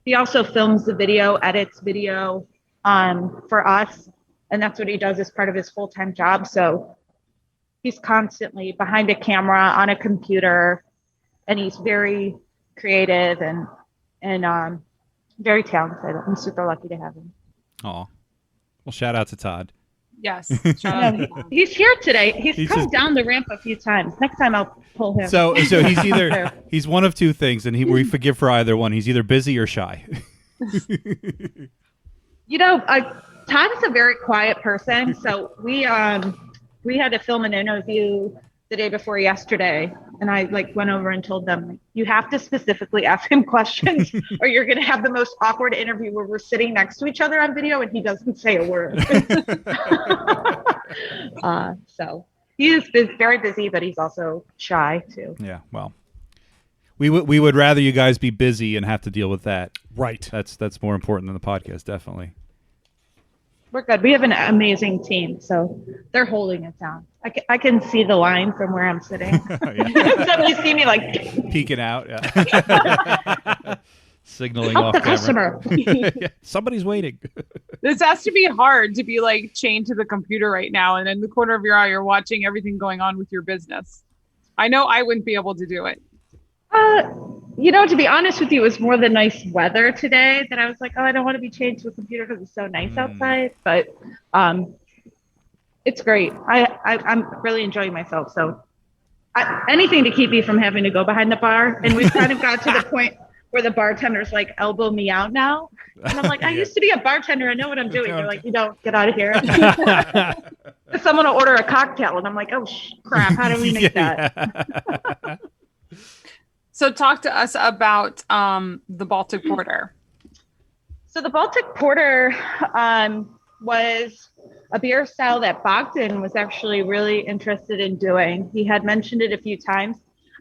he also films the video, edits video for us. And that's what he does as part of his full-time job. So he's constantly behind a camera, on a computer, and he's very creative and very talented. I'm super lucky to have him. Oh, well, shout out to Todd. Yes. He's here today. He's come down the ramp a few times. Next time I'll pull him. So he's one of 2 things, and we forgive for either one. He's either busy or shy. Todd is a very quiet person. So we had to film an interview the day before yesterday, and I went over and told them, you have to specifically ask him questions or you're going to have the most awkward interview where we're sitting next to each other on video and he doesn't say a word. So he is very busy, but he's also shy too. Yeah, well, we would rather you guys be busy and have to deal with that. Right. That's more important than the podcast, definitely. We're good. We have an amazing team, so they're holding it down. I can see the line from where I'm sitting. Suddenly see me peeking out, yeah. Signaling help off the camera. customer. Yeah, somebody's waiting. This has to be hard to be chained to the computer right now, and in the corner of your eye, you're watching everything going on with your business. I know I wouldn't be able to do it. To be honest with you, it was more the nice weather today that I was like, I don't want to be chained to a computer because it's so nice outside. But it's great. I'm really enjoying myself. So anything to keep me from having to go behind the bar. And we've kind of got to the point where the bartender's elbow me out now. And I'm like, I used to be a bartender. I know what I'm doing. They're like, you don't get out of here. Someone will order a cocktail. And I'm like, oh, crap. How do we make that? So talk to us about the Baltic Porter. So the Baltic Porter was a beer style that Bogdan was actually really interested in doing. He had mentioned it a few times.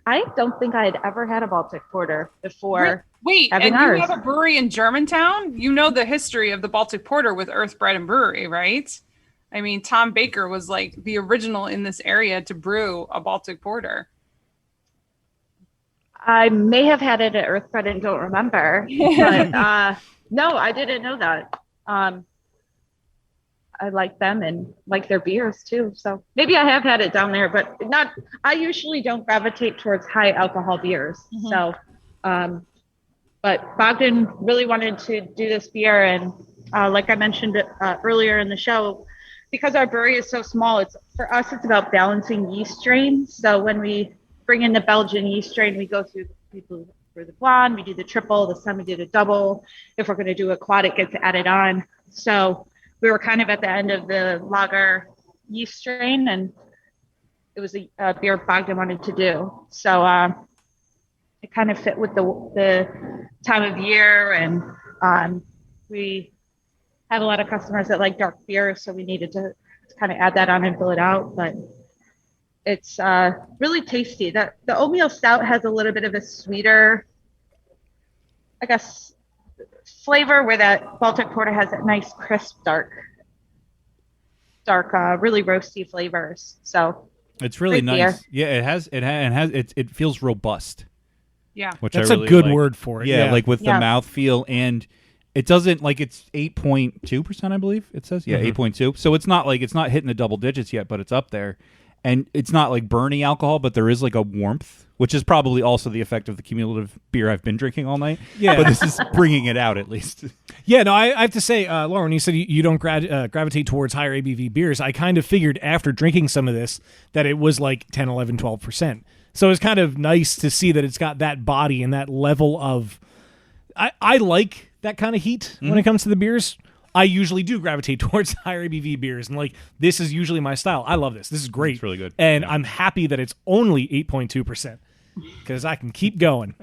I don't think I had ever had a Baltic Porter before. Wait, having and ours. you have a brewery in Germantown? You know the history of the Baltic Porter with Earth Bread and Brewery, right? I mean, Tom Baker was like the original in this area to brew a Baltic Porter. I may have had it at Earthbread and don't remember. But no, I didn't know that. I like them and like their beers too. So maybe I have had it down there, but not. I usually don't gravitate towards high alcohol beers. So, but Bogdan really wanted to do this beer, and like I mentioned earlier in the show, because our brewery is so small, it's for us. It's about balancing yeast strains. So when we bring in the Belgian yeast strain, we go through the blonde, we do the triple. This time we did a double. If we're going to do a quad, it gets added on. So we were kind of at the end of the lager yeast strain, and it was a beer Bogdan wanted to do. So it kind of fit with the time of year, and we have a lot of customers that like dark beer, so we needed to kind of add that on and fill it out. But it's really tasty. The oatmeal stout has a little bit of a sweeter, I guess, flavor, where that Baltic Porter has that nice crisp dark really roasty flavors. So it's really nice. Beer. Yeah, it feels robust. Yeah, which that's I really a good like. word for it. Yeah, like with the Yeah. mouthfeel, and it doesn't like it's 8.2%, I believe it says. Yeah, 8.2. So it's not hitting the double digits yet, but it's up there. And it's not like burny alcohol, but there is like a warmth, which is probably also the effect of the cumulative beer I've been drinking all night. Yeah. But this is bringing it out at least. Yeah, no, I have to say, Lauren, you said you don't gravitate towards higher ABV beers. I kind of figured after drinking some of this that it was like 10, 11, 12%. So it's kind of nice to see that it's got that body and that level of... I like that kind of heat when it comes to the beers. I usually do gravitate towards higher ABV beers, and like this is usually my style. I love this. This is great. It's really good. And I'm happy that it's only 8.2% because I can keep going.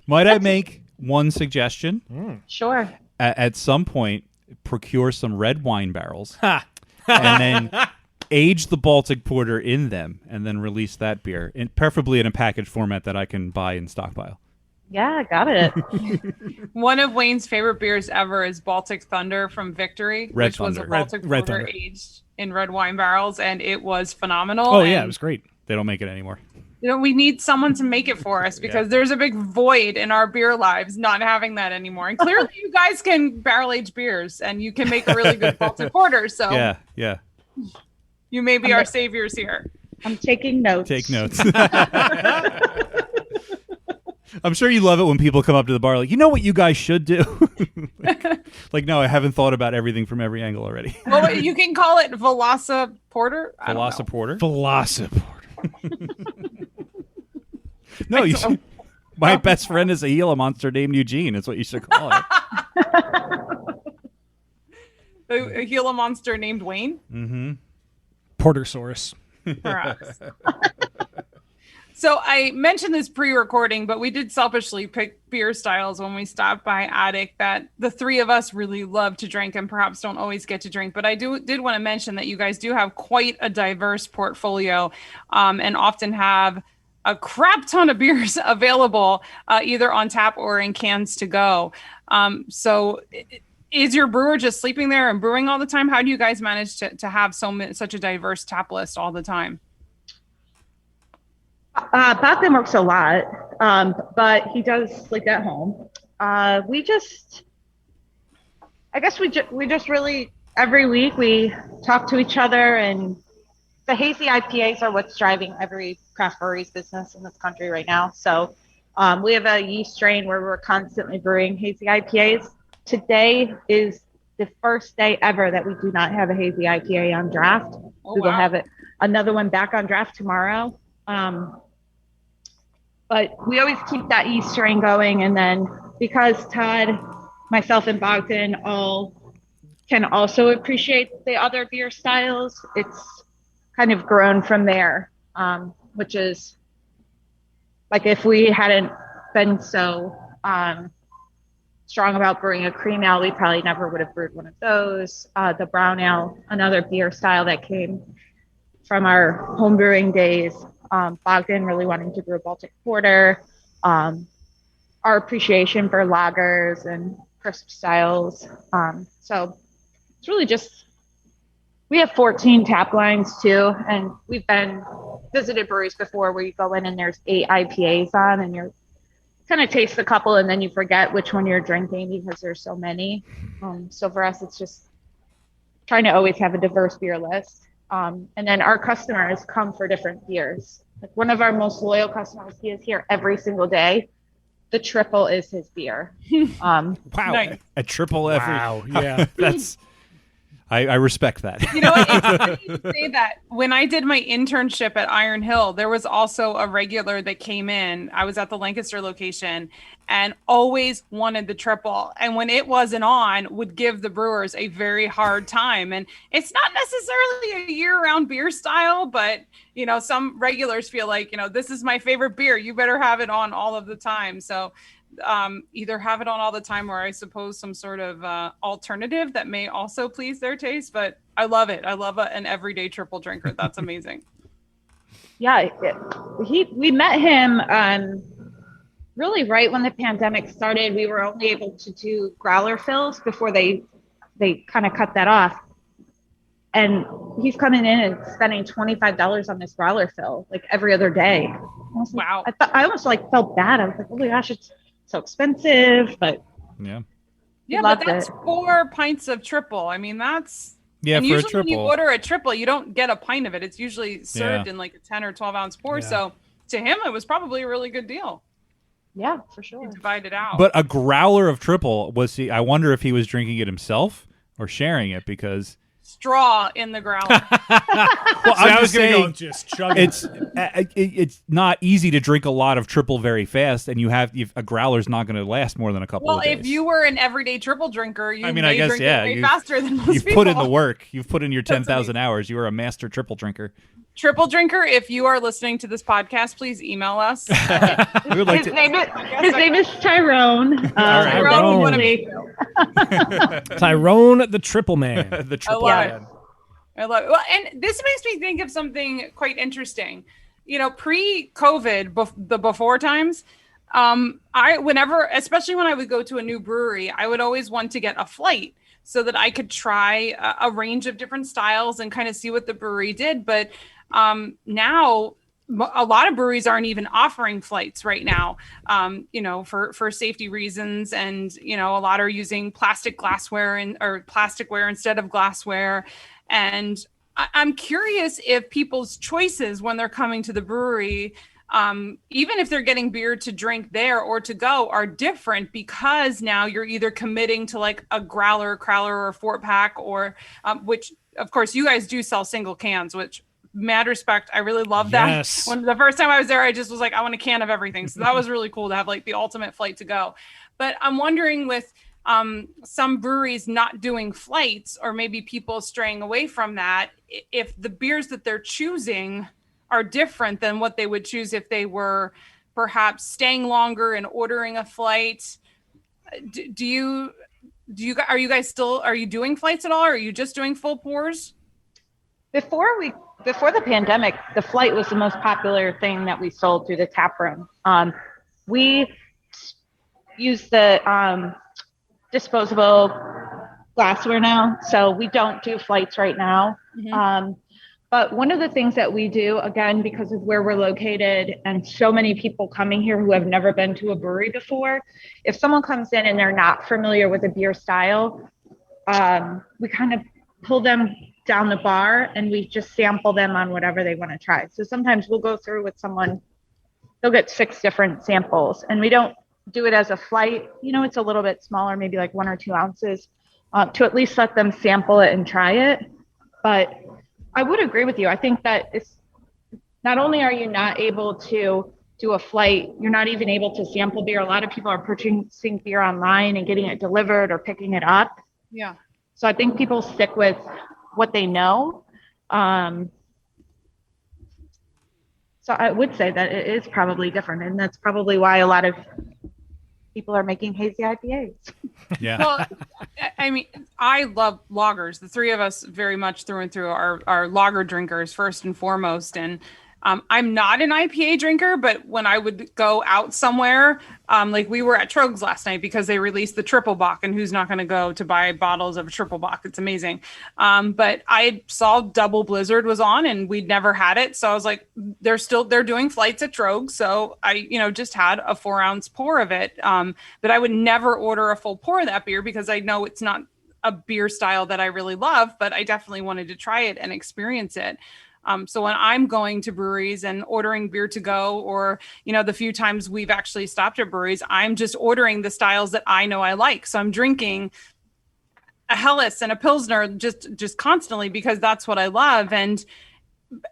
Might I make one suggestion? Sure. At some point, procure some red wine barrels Ha! and then age the Baltic Porter in them and then release that beer, preferably in a package format that I can buy and stockpile. Yeah, got it. One of Wayne's favorite beers ever is Baltic Thunder from Victory, Red which was a Thunder. Baltic Red Porter Thunder. aged in red wine barrels, and it was phenomenal. Oh, yeah, And, it was great. They don't make it anymore. You know, we need someone to make it for us because there's a big void in our beer lives not having that anymore. And clearly, you guys can barrel age beers, and you can make a really good Baltic Porter. So Yeah. you may be our saviors here. I'm taking notes. Take notes. I'm sure you love it when people come up to the bar like, you know what you guys should do? like, no, I haven't thought about everything from every angle already. Well, you can call it Velocita Porter. I don't know. Velociporter? Velociporter. No, my best friend is a Gila monster named Eugene. It's what you should call it. A Gila monster named Wayne. Mm-hmm. Portersaurus. Perhaps. So I mentioned this pre-recording, but we did selfishly pick beer styles when we stopped by Attic that the three of us really love to drink and perhaps don't always get to drink. But I did want to mention that you guys do have quite a diverse portfolio and often have a crap ton of beers available either on tap or in cans to go. So is your brewer just sleeping there and brewing all the time? How do you guys manage to have such a diverse tap list all the time? Bogdan works a lot, but he does sleep at home. We just really, every week we talk to each other, and the hazy IPAs are what's driving every craft brewery's business in this country right now. So we have a yeast strain where we're constantly brewing hazy IPAs. Today is the first day ever that we do not have a hazy IPA on draft. We will have another one back on draft tomorrow. But we always keep that yeast strain going. And then because Todd, myself, and Bogdan all can also appreciate the other beer styles, it's kind of grown from there, which is like if we hadn't been so strong about brewing a cream ale, we probably never would have brewed one of those. The brown ale, another beer style that came from our home brewing days. Bogdan really wanting to brew a Baltic Porter. Our appreciation for lagers and crisp styles. So it's really just, we have 14 tap lines too, and we've been visited breweries before where you go in and there's 8 IPAs on, and you're kind of taste a couple and then you forget which one you're drinking because there's so many. So for us, it's just trying to always have a diverse beer list. And then our customers come for different beers. Like one of our most loyal customers, he is here every single day. The triple is his beer. Wow, Nice. a triple every. Wow, yeah. That's. I respect that. You know what? It's funny you say that. When I did my internship at Iron Hill, there was also a regular that came in. I was at the Lancaster location and always wanted the triple. And when it wasn't on, would give the brewers a very hard time. And it's not necessarily a year-round beer style, but you know, some regulars feel like, you know, this is my favorite beer. You better have it on all of the time. So either have it on all the time or I suppose some sort of alternative that may also please their taste. But I love it. I love an everyday triple drinker. That's amazing. Yeah, we met him really right when the pandemic started. We were only able to do growler fills before they kind of cut that off. And he's coming in and spending $25 on this growler fill like every other day. Wow. I almost like felt bad. I was like, oh my gosh, it's so expensive, but Yeah, but that's 4 pints of triple. I mean, that's and for usually a triple. when you order a triple, you don't get a pint of it. It's usually served in like a 10 or 12 ounce pour. Yeah. So to him, it was probably a really good deal. yeah, for sure. Divide it out. But a growler of triple was he? I wonder if he was drinking it himself or sharing it because. Straw in the growler. Well, I was going to go just chug it. It's not easy to drink a lot of triple very fast, and a growler's not going to last more than a couple Well, of days. if you were an everyday triple drinker, you I may guess, drink yeah, it way you've- faster than most You've people. put in the work. You've put in your That's 10,000 hours. You are a master triple drinker. Triple drinker, if you are listening to this podcast, please email us. We would like His to. name is Tyrone. right. Tyrone, what a Hopefully- Tyrone the Triple Man. The triple love man. I love it. Well, and this makes me think of something quite interesting. You know, pre-COVID, the before times, especially when I would go to a new brewery, I would always want to get a flight so that I could try a range of different styles and kind of see what the brewery did. But now a lot of breweries aren't even offering flights right now, for safety reasons. And, you know, a lot are using plastic glassware or plasticware instead of glassware. And I'm curious if people's choices when they're coming to the brewery, even if they're getting beer to drink there or to go, are different because now you're either committing to like a growler, crowler, or 4-pack, or which, of course, you guys do sell single cans, which mad respect. I really love that. Yes. When the first time I was there, I just was like, I want a can of everything. So that was really cool to have like the ultimate flight to go. But I'm wondering with some breweries not doing flights, or maybe people straying away from that, if the beers that they're choosing are different than what they would choose if they were perhaps staying longer and ordering a flight. Are you doing flights at all, or are you just doing full pours? Before the pandemic, the flight was the most popular thing that we sold through the tap room. We use the disposable glassware now, so we don't do flights right now. Mm-hmm. But one of the things that we do, again, because of where we're located and so many people coming here who have never been to a brewery before, if someone comes in and they're not familiar with a beer style, we kind of pull them down the bar and we just sample them on whatever they want to try. So sometimes we'll go through with someone, they'll get 6 different samples, and we don't do it as a flight. You know, it's a little bit smaller, maybe like 1 or 2 ounces, to at least let them sample it and try it. But I would agree with you. I think that it's not only are you not able to do a flight, you're not even able to sample beer. A lot of people are purchasing beer online and getting it delivered or picking it up. Yeah. So I think people stick with what they know. So I would say that it is probably different, and that's probably why a lot of people are making hazy IPAs. Yeah. Well, I mean, I love lagers. The three of us very much through and through are lager drinkers first and foremost. And I'm not an IPA drinker, but when I would go out somewhere, like we were at Trogs last night because they released the triple bock, and who's not going to go to buy bottles of a triple bock? It's amazing. But I saw Double Blizzard was on, and we'd never had it, so I was like, they're doing flights at Trogs, so I just had a 4-ounce pour of it. But I would never order a full pour of that beer because I know it's not a beer style that I really love, but I definitely wanted to try it and experience it. So when I'm going to breweries and ordering beer to go, or, the few times we've actually stopped at breweries, I'm just ordering the styles that I know I like. So I'm drinking a Helles and a Pilsner just constantly because that's what I love. And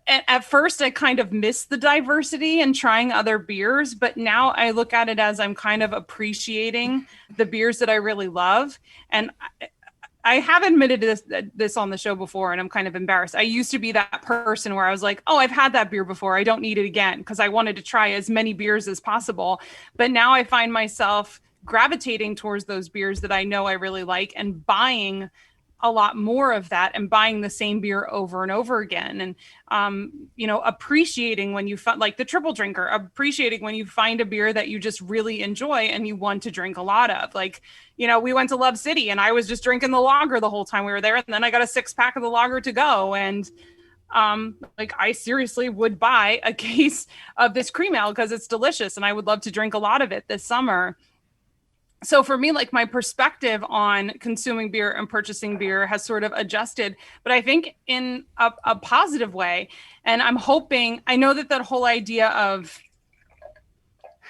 at first I kind of missed the diversity and trying other beers, but now I look at it as I'm kind of appreciating the beers that I really love. And I have admitted this on the show before, and I'm kind of embarrassed. I used to be that person where I was like, oh, I've had that beer before. I don't need it again, because I wanted to try as many beers as possible. But now I find myself gravitating towards those beers that I know I really like and buying a lot more of that and buying the same beer over and over again. And, appreciating when you find, like the triple drinker, appreciating when you find a beer that you just really enjoy and you want to drink a lot of. Like, we went to Love City and I was just drinking the lager the whole time we were there. And then I got a 6-pack of the lager to go. And I seriously would buy a case of this cream ale because it's delicious and I would love to drink a lot of it this summer. So for me, like, my perspective on consuming beer and purchasing beer has sort of adjusted, but I think in a positive way. And I'm hoping, I know that whole idea of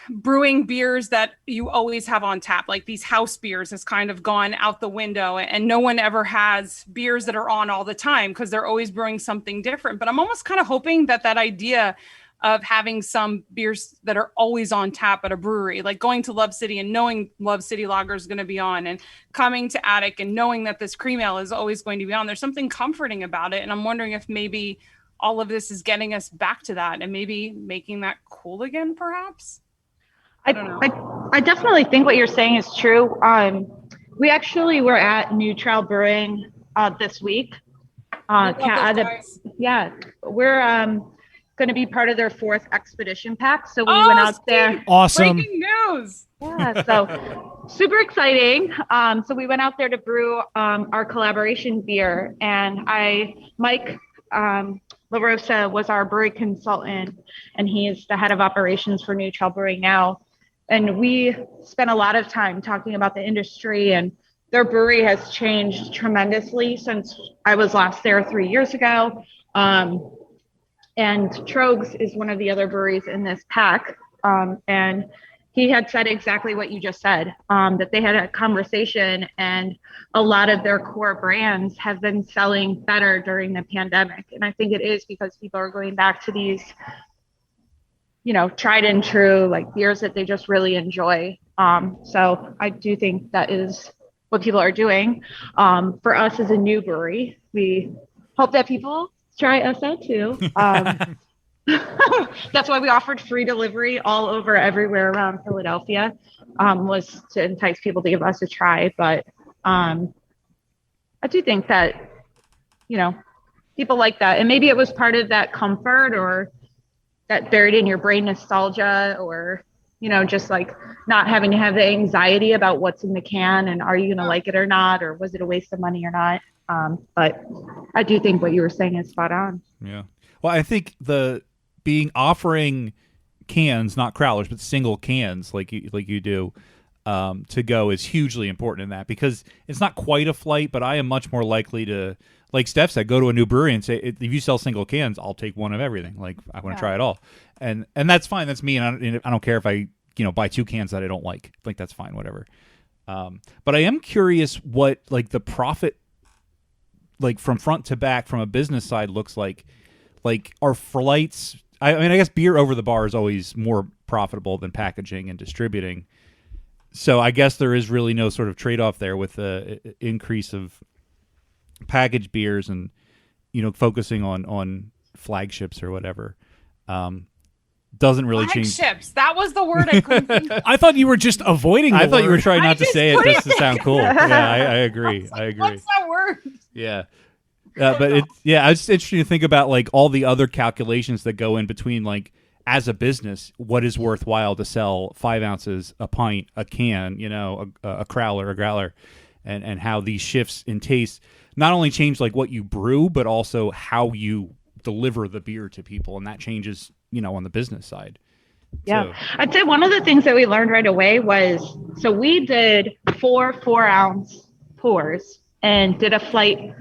brewing beers that you always have on tap, like these house beers, has kind of gone out the window, and no one ever has beers that are on all the time because they're always brewing something different. But I'm almost kind of hoping that idea of having some beers that are always on tap at a brewery, like going to Love City and knowing Love City Lager is going to be on, and coming to Attic and knowing that this cream ale is always going to be on. There's something comforting about it. And I'm wondering if maybe all of this is getting us back to that and maybe making that cool again, perhaps. I don't know. I definitely think what you're saying is true. We actually were at New Trail Brewing this week. We're going to be part of their 4th expedition pack. So we went out there. Awesome. Breaking news. Yeah, so super exciting. So we went out there to brew our collaboration beer, and Mike LaRosa was our brewery consultant, and he is the head of operations for New Trail Brewing now. And we spent a lot of time talking about the industry, and their brewery has changed tremendously since I was last there 3 years ago. And Trogs is one of the other breweries in this pack. And he had said exactly what you just said, that they had a conversation, and a lot of their core brands have been selling better during the pandemic. And I think it is because people are going back to these, tried and true, like, beers that they just really enjoy. So I do think that is what people are doing. For us as a new brewery, we hope that people try us out too. That's why we offered free delivery all over everywhere around Philadelphia, was to entice people to give us a try. But I do think that, people like that. And maybe it was part of that comfort, or that buried in your brain nostalgia, or, just like not having to have the anxiety about what's in the can and are you going to like it or not, or was it a waste of money or not. But I do think what you were saying is spot on. Yeah. Well, I think offering cans, not crowlers, but single cans like you do, to go is hugely important in that, because it's not quite a flight, but I am much more likely to, like Steph said, go to a new brewery and say, if you sell single cans, I'll take one of everything. Like, I want to try it all. And that's fine. That's me. And I don't care if I, buy 2 cans that I don't like. Like, that's fine, whatever. But I am curious what, like, the profit, like, from front to back from a business side looks like. Like, are flights, I guess beer over the bar is always more profitable than packaging and distributing. So I guess there is really no sort of trade-off there with the increase of packaged beers and, focusing on flagships or whatever. doesn't really change. Flagships. That was the word I couldn't think of. I thought you were just avoiding the I thought you were word. trying I not to just say it couldn't just to sound cool. Yeah, I agree. I agree. What's that word? Yeah. But it's interesting to think about like all the other calculations that go in between, like, as a business, what is worthwhile to sell 5 ounces, a pint, a can, a crowler, a growler, and how these shifts in taste not only change like what you brew, but also how you deliver the beer to people. And that changes, on the business side. Yeah. So, I'd say one of the things that we learned right away was, so we did 4-ounce pours and did a flight.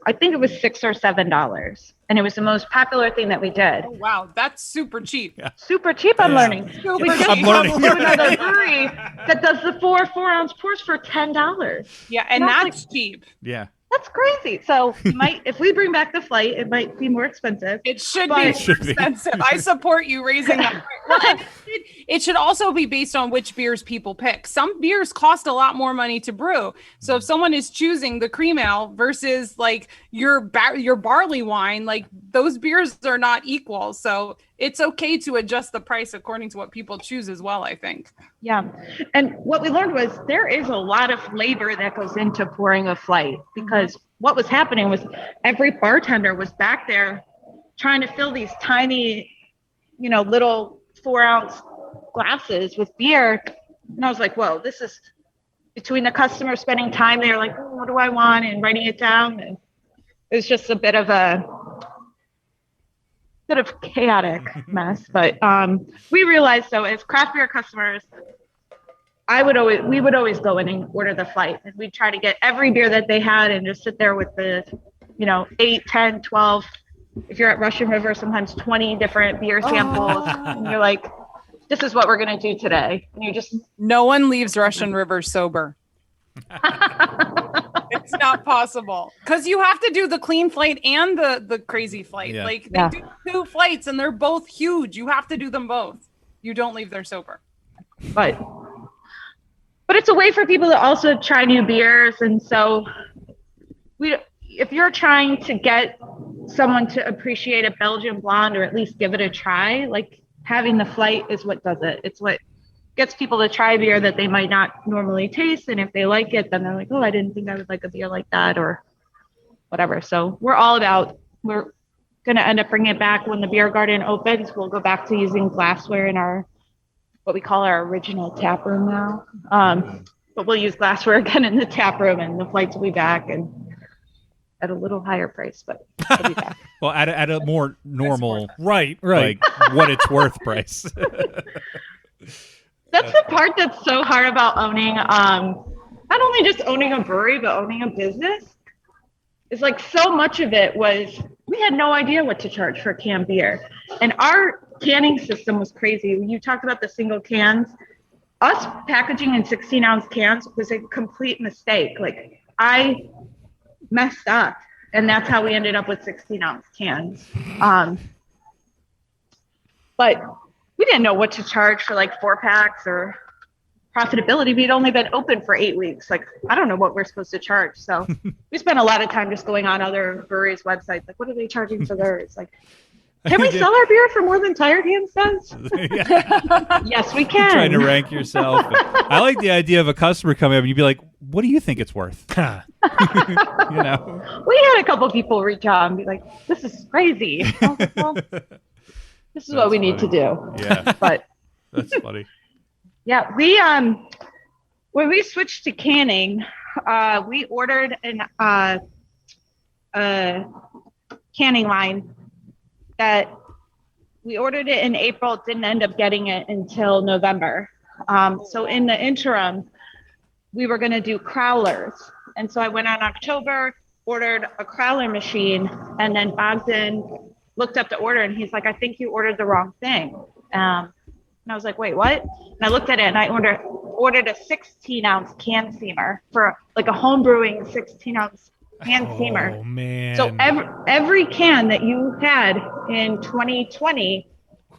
I think it was $6 or $7. And it was the most popular thing that we did. Oh, wow. That's super cheap. Yeah. Super cheap, I'm learning. Super We just I'm learning. talked to another brewery that does the 4-ounce pours for $10. Yeah, and that's cheap. yeah. That's crazy. So if we bring back the flight, it might be more expensive. It should But- be It should be. expensive. I support you raising that. Well, and it should also be based on which beers people pick. Some beers cost a lot more money to brew. So if someone is choosing the cream ale versus like your barley wine, like those beers are not equal. So it's okay to adjust the price according to what people choose as well, I think. Yeah. And what we learned was there is a lot of labor that goes into pouring a flight, because what was happening was every bartender was back there trying to fill these tiny, little 4-ounce glasses with beer. And I was like, whoa, this is between the customer spending time there, like, what do I want, and writing it down. And it was just a bit of chaotic mess. But we realized, so as craft beer customers, we would always go in and order the flight, and we'd try to get every beer that they had and just sit there with the 8, 10, 12, if you're at Russian River, sometimes 20 different beer samples. And you're like, this is what we're going to do today. And you just No one leaves Russian River sober. It's not possible, because you have to do the clean flight and the crazy flight. Yeah. Like they do 2 flights and they're both huge. You have to do them both. You don't leave there sober. But it's a way for people to also try new beers. And so if you're trying to get someone to appreciate a Belgian blonde, or at least give it a try, like having the flight is what does it. It's what gets people to try beer that they might not normally taste. And if they like it, then they're like, oh, I didn't think I would like a beer like that, or whatever. So we're going to end up bringing it back when the beer garden opens. We'll go back to using glassware in what we call our original tap room now. But we'll use glassware again in the tap room, and the flights will be back, and at a little higher price, but it'll be back. Well, at a more normal, Right. like what it's worth price. That's the part that's so hard about owning, not only just owning a brewery, but owning a business. It's like so much of it was, we had no idea what to charge for canned beer. And our canning system was crazy. When you talked about the single cans, us packaging in 16-ounce cans was a complete mistake. Like, I messed up, and that's how we ended up with 16-ounce cans. But we didn't know what to charge for like 4-packs or profitability. We'd only been open for 8 weeks. Like, I don't know what we're supposed to charge. So we spent a lot of time just going on other breweries' websites. Like, what are they charging for theirs? Like, can we sell our beer for more than Tire Can says? Yes, we can. Trying to rank yourself. I like the idea of a customer coming up and you'd be like, what do you think it's worth? We had a couple people reach out and be like, this is crazy. I was like, well, this is what we need to do. Yeah. But that's funny. yeah, we when we switched to canning, we ordered a canning line that we ordered it in April, didn't end up getting it until November. So in the interim, we were going to do crowlers. And so I went on October, ordered a crowler machine, and then Bogdan looked up the order and he's like, I think you ordered the wrong thing. And I was like, wait, what? And I looked at it and I ordered a 16-ounce can seamer for like a home brewing 16-ounce can seamer. Oh, man. So every can that you had in 2020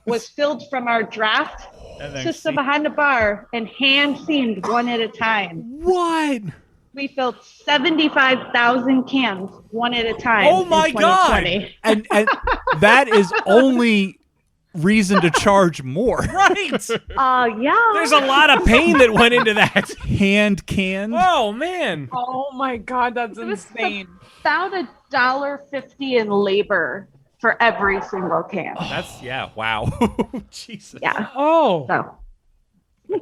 was filled from our draft system behind the bar and hand seamed one at a time. What? We filled 75,000 cans one at a time. Oh my in 2020. And that is only reason to charge more. Right. Yeah. There's a lot of pain that went into that. Hand canned. Oh man. Oh my God, that's insane. About $1.50 in labor for every single can. That's wow. Jesus. Yeah. Oh. So.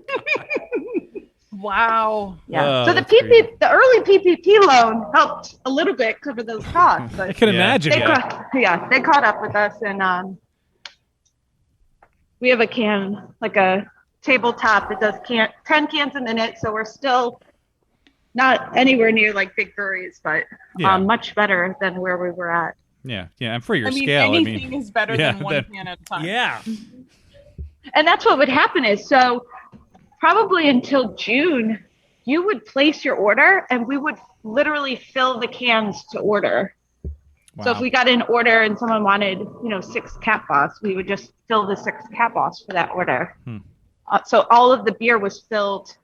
Wow. Yeah. Oh, So the that's crazy. the early PPP loan helped a little bit cover those costs. I But can Yeah. imagine. they caught up with us, and we have a can, like a tabletop that does 10 cans a minute. So we're still not anywhere near like big breweries, but Yeah. much better than where we were at. Yeah. And for your I mean, scale, anything is better yeah, than one can at a time. Yeah. And that's what would happen is, so probably until June, you would place your order and we would literally fill the cans to order. So if Wow. we got an order and someone wanted, 6 Cat Boss, we would just fill the 6 Cat Boss for that order. So all of the beer was filled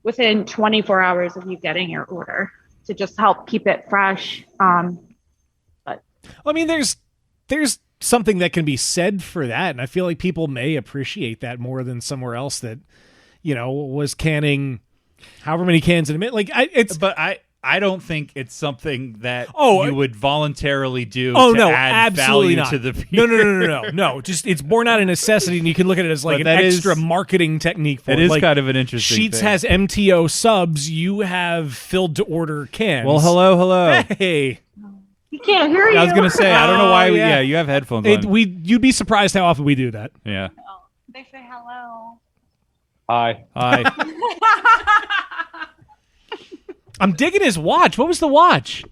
within 24 hours of you getting your order to just help keep it fresh. I mean, there's something that can be said for that, and I feel like people may appreciate that more than somewhere else that, was canning however many cans in a minute. Like But I don't think it's something that Oh, you would voluntarily do Oh to no, add absolutely value not. to the beer. No. Just it's born out of necessity, and you can look at it as like But an that extra is- marketing technique. For It it is like, kind of an interesting Sheets thing. has MTO subs. You have filled to order cans. Well, hello. Hey, You can't hear you. I was gonna say I don't know why. Oh, yeah. You have headphones on. you'd be surprised how often we do that. Yeah. They say hello. Hi. I'm digging his watch. What was the watch?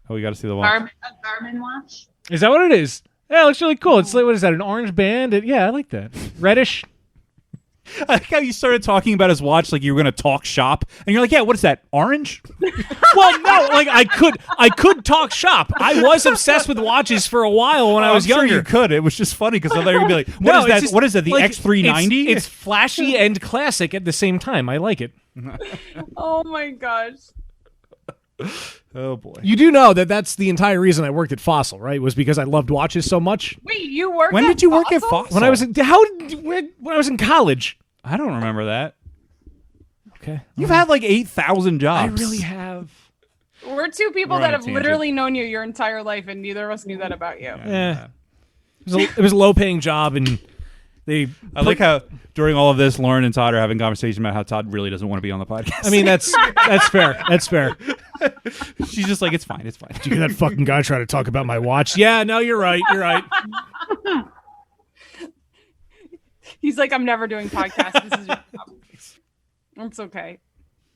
Oh, we got to see the watch. A Garmin watch. Is that what it is? Yeah, it looks really cool. It's like, what is that? An orange band? Yeah, I like that. Reddish. I like how you started talking about his watch like you were going to talk shop, and you're like, "Yeah, what is that? Orange?" Well, no, like I could talk shop. I was obsessed with watches for a while when I was I'm sure younger. you could. It was just funny because I thought you were gonna be like, No, "What is it's that? just, What is that? The like, X390?" It's flashy and classic at the same time. I like it. Oh my gosh. Oh boy. You do know that that's the entire reason I worked at Fossil, right? Was because I loved watches so much. Wait, you work When at did you work at Fossil? Fossil? When I was when I was in college. I don't remember that. Okay, You've had like 8,000 I jobs. really have. We're two people We're on that a have tangent. literally known you your entire life, and neither of us knew that about you. Yeah, it was a low paying job, and they. I like how during all of this, Lauren and Todd are having a conversation about how Todd really doesn't want to be on the podcast. I mean, that's fair. That's fair. she's just like, it's fine. It's fine. Did you hear that fucking guy try to talk about my watch? Yeah, no, you're right. You're right. He's like, I'm never doing podcasts. This is your job. It's okay.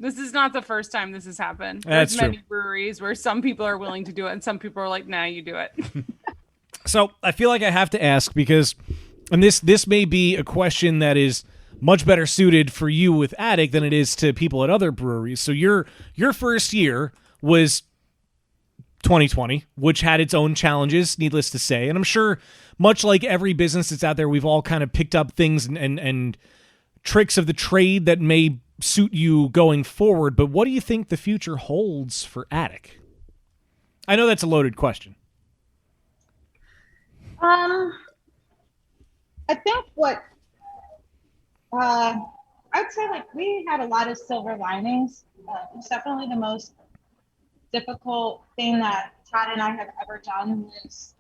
This is not the first time this has happened. That's There's many true. breweries where some people are willing to do it and some people are like, nah, you do it. So I feel like I have to ask because, and this may be a question that is much better suited for you with Attic than it is to people at other breweries. So your first year was 2020, which had its own challenges, needless to say. And I'm sure, much like every business that's out there, we've all kind of picked up things and tricks of the trade that may suit you going forward. But what do you think the future holds for Attic? I know that's a loaded question. I think what I'd say, like, we had a lot of silver linings. It's definitely the most difficult thing that Todd and I have ever done was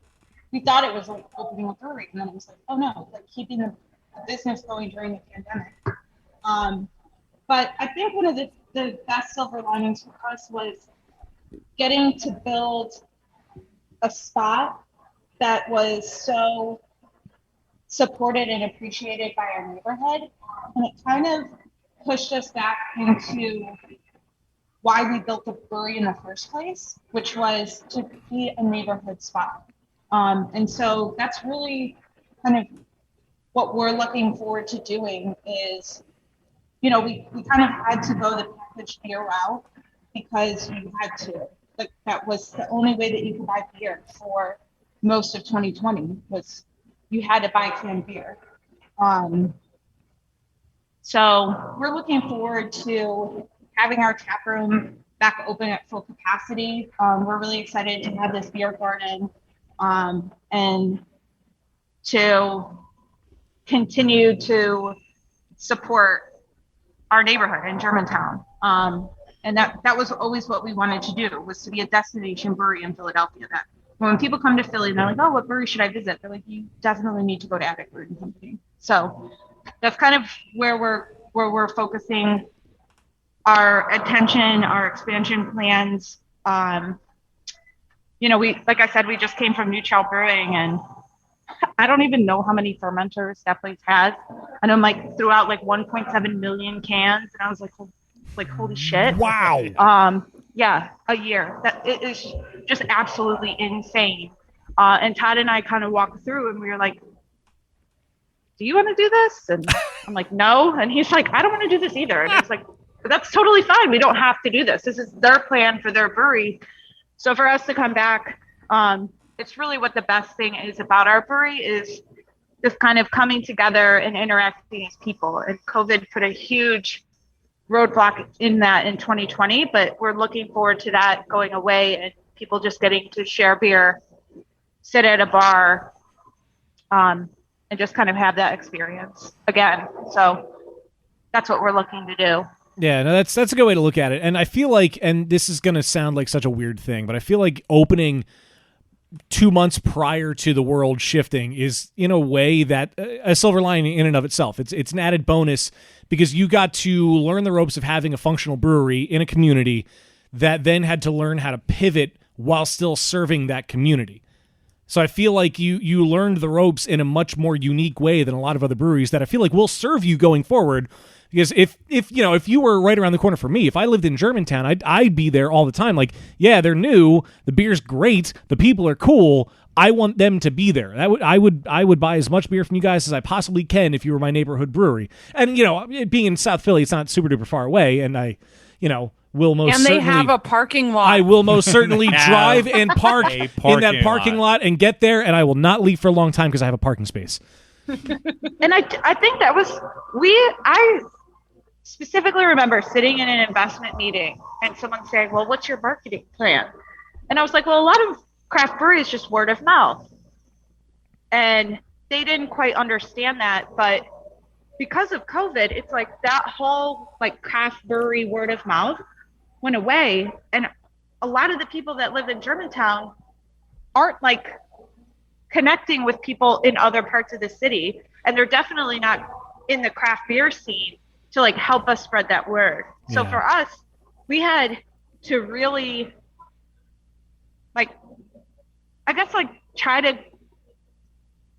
we thought it was like opening a brewery, and then it was like, oh no, like keeping the business going during the pandemic. But I think one of the best silver linings for us was getting to build a spot that was so supported and appreciated by our neighborhood. And it kind of pushed us back into why we built the brewery in the first place, which was to be a neighborhood spot. And so that's really kind of what we're looking forward to doing is, we kind of had to go the packaged beer route because you had to. Like, that was the only way that you could buy beer for most of 2020 was you had to buy canned beer. So we're looking forward to having our tap room back open at full capacity. We're really excited to have this beer garden and to continue to support our neighborhood in Germantown. And that was always what we wanted to do, was to be a destination brewery in Philadelphia. That when people come to Philly and they're like, oh, what brewery should I visit? They're like, you definitely need to go to Attic Brewing Company. So that's kind of where we're focusing our attention, our expansion plans. Like I said, we just came from New Child Brewing, and I don't even know how many fermenters that place has. I know Mike threw out like 1.7 million cans, and I was like, holy shit. Wow. Yeah, a year. That it is just absolutely insane. And Todd and I kind of walked through, and we were like, do you want to do this? And I'm like, no. And he's like, I don't want to do this either. And it's like, that's totally fine. We don't have to do this. This is their plan for their brewery. So for us to come back, it's really what the best thing is about our brewery is this kind of coming together and interacting as people. And COVID put a huge roadblock in that in 2020, but we're looking forward to that going away and people just getting to share beer, sit at a bar, and just kind of have that experience again. So that's what we're looking to do. Yeah, no, that's a good way to look at it. And I feel like, and this is going to sound like such a weird thing, but I feel like opening 2 months prior to the world shifting is, in a way, that a silver lining in and of itself. It's an added bonus because you got to learn the ropes of having a functional brewery in a community that then had to learn how to pivot while still serving that community. So I feel like you learned the ropes in a much more unique way than a lot of other breweries that I feel like will serve you going forward. Because if you were right around the corner from me, if I lived in Germantown, I'd be there all the time. Like, yeah, they're new, the beer's great, the people are cool. I want them to be there. I would buy as much beer from you guys as I possibly can if you were my neighborhood brewery. And being in South Philly, it's not super duper far away, and I will most certainly. And they have a parking lot. I will most certainly drive and park in that parking lot and get there, and I will not leave for a long time because I have a parking space. And I think that was I specifically remember sitting in an investment meeting and someone saying, well, what's your marketing plan? And I was like, well, a lot of craft breweries just word of mouth. And they didn't quite understand that. But because of COVID, it's like that whole like craft brewery word of mouth went away. And a lot of the people that live in Germantown aren't like connecting with people in other parts of the city. And they're definitely not in the craft beer scene to like help us spread that word. So for us, we had to really try to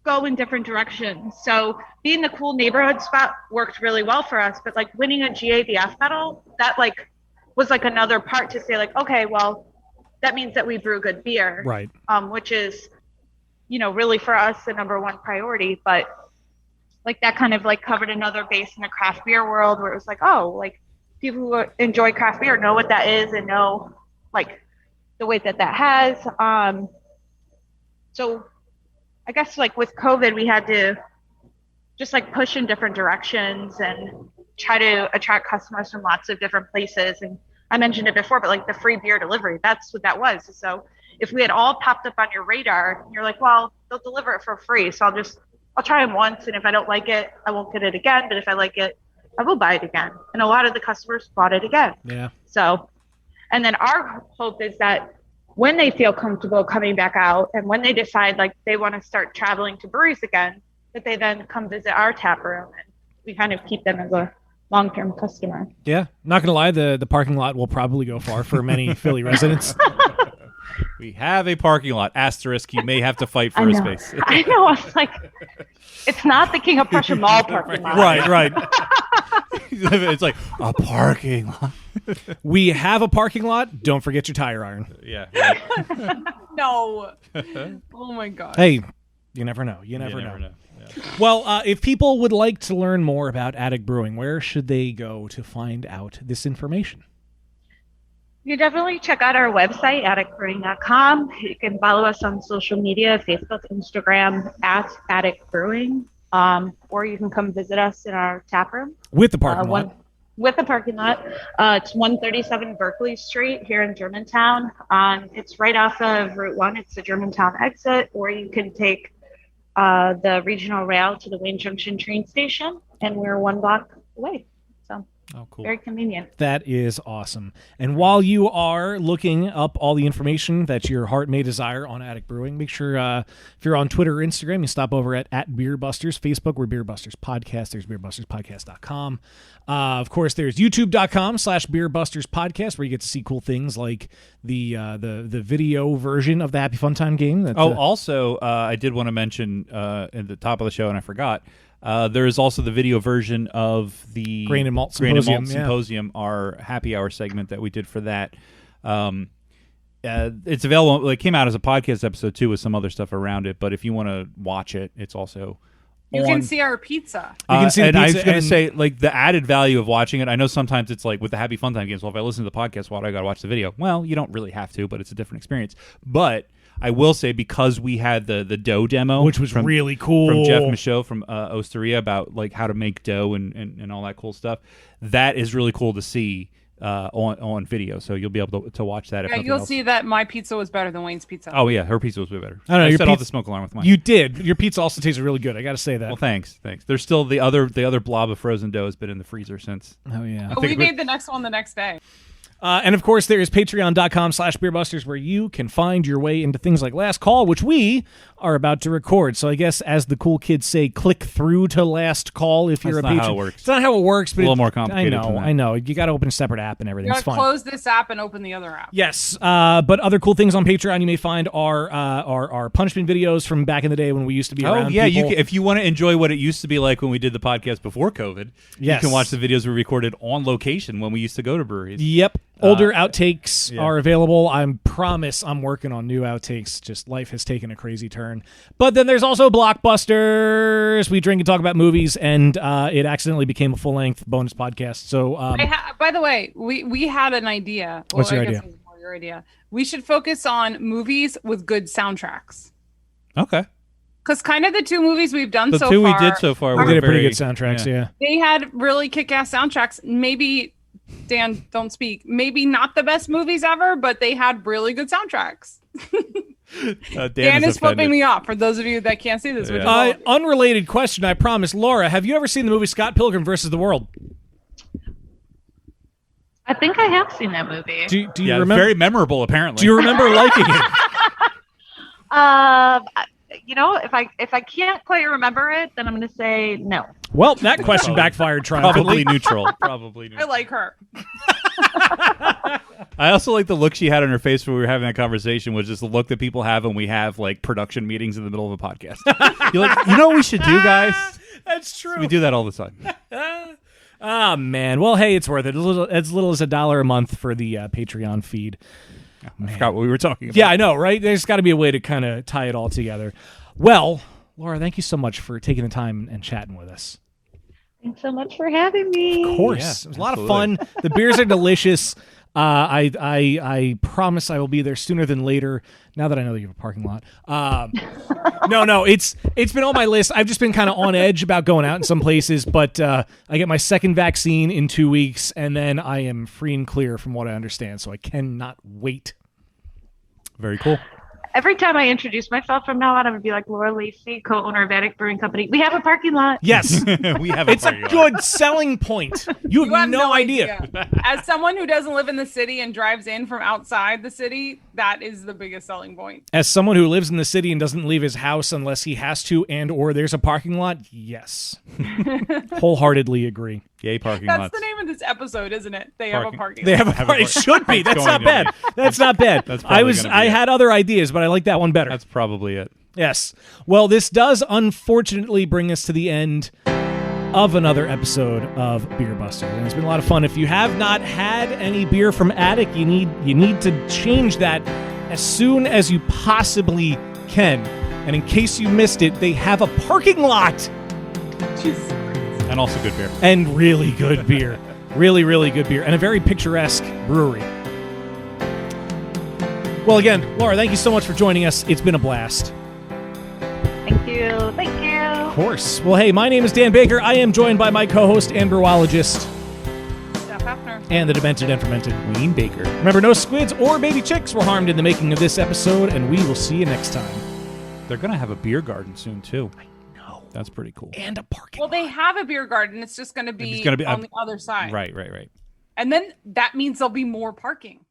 go in different directions. So being the cool neighborhood spot worked really well for us, but like winning a GABF medal, that like was like another part to say like, okay, well, that means that we brew good beer. Right. Which is, really for us the number one priority. But like that kind of like covered another base in the craft beer world where it was like, oh, like people who enjoy craft beer know what that is and know like the weight that has. So I guess like with COVID, we had to just like push in different directions and try to attract customers from lots of different places. And I mentioned it before, but like the free beer delivery, that's what that was. So if we had all popped up on your radar, you're like, well, they'll deliver it for free. So I'll try them once. And if I don't like it, I won't get it again. But if I like it, I will buy it again. And a lot of the customers bought it again. Yeah. So, and then our hope is that when they feel comfortable coming back out and when they decide like they want to start traveling to breweries again, that they then come visit our tap room and we kind of keep them as a long-term customer. Yeah. Not going to lie, the parking lot will probably go far for many Philly residents. We have a parking lot. Asterisk, you may have to fight for a space. I know. I was like, it's not the King of Prussia Mall parking lot. Right. It's like a parking lot. We have a parking lot. Don't forget your tire iron. Yeah. Right. No. Oh my God. Hey, you never know. You never know. Yeah. Well, if people would like to learn more about Attic Brewing, where should they go to find out this information? You definitely check out our website, atticbrewing.com. You can follow us on social media, Facebook, Instagram, at Attic Brewing. Or you can come visit us in our tap room. With the parking lot. With the parking lot. It's 137 Berkeley Street here in Germantown. It's right off of Route 1. It's the Germantown exit. Or you can take the regional rail to the Wayne Junction train station, and we're 1 block away. So very convenient. That is awesome. And while you are looking up all the information that your heart may desire on Attic Brewing, make sure if you're on Twitter or Instagram, you stop over at BeerBusters. Facebook, we're BeerBusters Podcast. There's BeerBustersPodcast.com. Of course, there's YouTube.com/BeerBusters Podcast, where you get to see cool things like the video version of the Happy Fun Time game. Also, I did want to mention at the top of the show, and I forgot. There is also the video version of the Grain and Malt Symposium, Symposium, our happy hour segment that we did for that. It's available. It came out as a podcast episode too, with some other stuff around it. But if you want to watch it, it's also you can see our pizza. You can see the and pizza. I was going to say, like, the added value of watching it. I know sometimes it's like with the Happy Fun Time games. Well, if I listen to the podcast, why do I got to watch the video? Well, you don't really have to, but it's a different experience. But I will say, because we had the dough demo, which was really cool, from Jeff Michaud from Osteria, about like how to make dough and all that cool stuff. That is really cool to see on video. So you'll be able to watch that. Yeah, you'll see that my pizza was better than Wayne's pizza. Oh yeah, her pizza was way better. I know, I your set off the smoke alarm with mine. You did. Your pizza also tasted really good. I got to say that. Well, thanks. There's still the other blob of frozen dough has been in the freezer since. Oh yeah. But we made the next one the next day. And of course, there is patreon.com/beerbusters, where you can find your way into things like Last Call, which we are about to record. So I guess, as the cool kids say, click through to Last Call if you're a patron. That's not how it works. It's not how it works, but it's a little more complicated. I know. You got to open a separate app and everything. You It's got to fine. close this app and open the other app. Yes, but other cool things on Patreon you may find are our punishment videos from back in the day when we used to be around. Oh yeah, people. if you want to enjoy what it used to be like when we did the podcast before COVID, yes, you can watch the videos we recorded on location when we used to go to breweries. Yep. Older outtakes are available. I promise I'm working on new outtakes. Just life has taken a crazy turn. But then there's also Blockbusters. We drink and talk about movies, and it accidentally became a full-length bonus podcast. So, by the way, we had an idea. What's your I guess idea? it was more your idea. We should focus on movies with good soundtracks. Okay. Because kind of the two movies we've done The so two far, we did so far, we were did a pretty very good soundtracks. Yeah. they had really kick-ass soundtracks. Maybe, Dan, don't speak. Maybe not the best movies ever, but they had really good soundtracks. Dan is flipping me off. For those of you that can't see this, which is unrelated question, I promise. Laura, have you ever seen the movie Scott Pilgrim versus the World? I think I have seen that movie. Do you remember? Very memorable, apparently. Do you remember liking it? If I can't quite remember it, then I'm going to say no. Well, that question backfired triumphantly. Probably neutral. I like her. I also like the look she had on her face when we were having that conversation, was just the look that people have when we have like production meetings in the middle of a podcast. You're like, you know what we should do, guys? That's true. We do that all the time. Oh, man. Well, hey, it's worth it. As little as $1 a month for the Patreon feed. I forgot what we were talking about. Yeah, I know, right? There's got to be a way to kind of tie it all together. Well, Laura, thank you so much for taking the time and chatting with us. Thanks so much for having me. Of course. It was a lot of fun. The beers are delicious. I promise I will be there sooner than later, now that I know that you have a parking lot. No, it's been on my list. I've just been kind of on edge about going out in some places, but I get my second vaccine in 2 weeks, and then I am free and clear from what I understand, so I cannot wait. Very cool. Every time I introduce myself from now on, I'm going to be like Laura Lacey, co-owner of Attic Brewing Company. We have a parking lot. Yes. We have It's a good selling point. You have no idea. As someone who doesn't live in the city and drives in from outside the city, that is the biggest selling point. As someone who lives in the city and doesn't leave his house unless he has to, and or there's a parking lot, yes. Wholeheartedly agree. Yay, parking That's lots. the name of this episode, isn't it? They have a parking lot. They have a parking. It should be. That's not bad. That's not bad. That's probably gonna be I it. had other ideas, but I like that one better. That's probably it. Yes. Well, this does unfortunately bring us to the end of another episode of Beer Busters, and it's been a lot of fun. If you have not had any beer from Attic, you need to change that as soon as you possibly can. And in case you missed it, they have a parking lot. Jesus. And also good beer. And really good beer. Really, really good beer. And a very picturesque brewery. Well, again, Laura, thank you so much for joining us. It's been a blast. Thank you. Of course. Well, hey, my name is Dan Baker. I am joined by my co-host and brewologist, Steph Hefner. and the demented and fermented Wayne Baker. Remember, no squids or baby chicks were harmed in the making of this episode, and we will see you next time. They're going to have a beer garden soon, too. No. That's pretty cool. And a parking Well, they have a beer garden. It's just going to be on the other side. Right. And then that means there'll be more parking.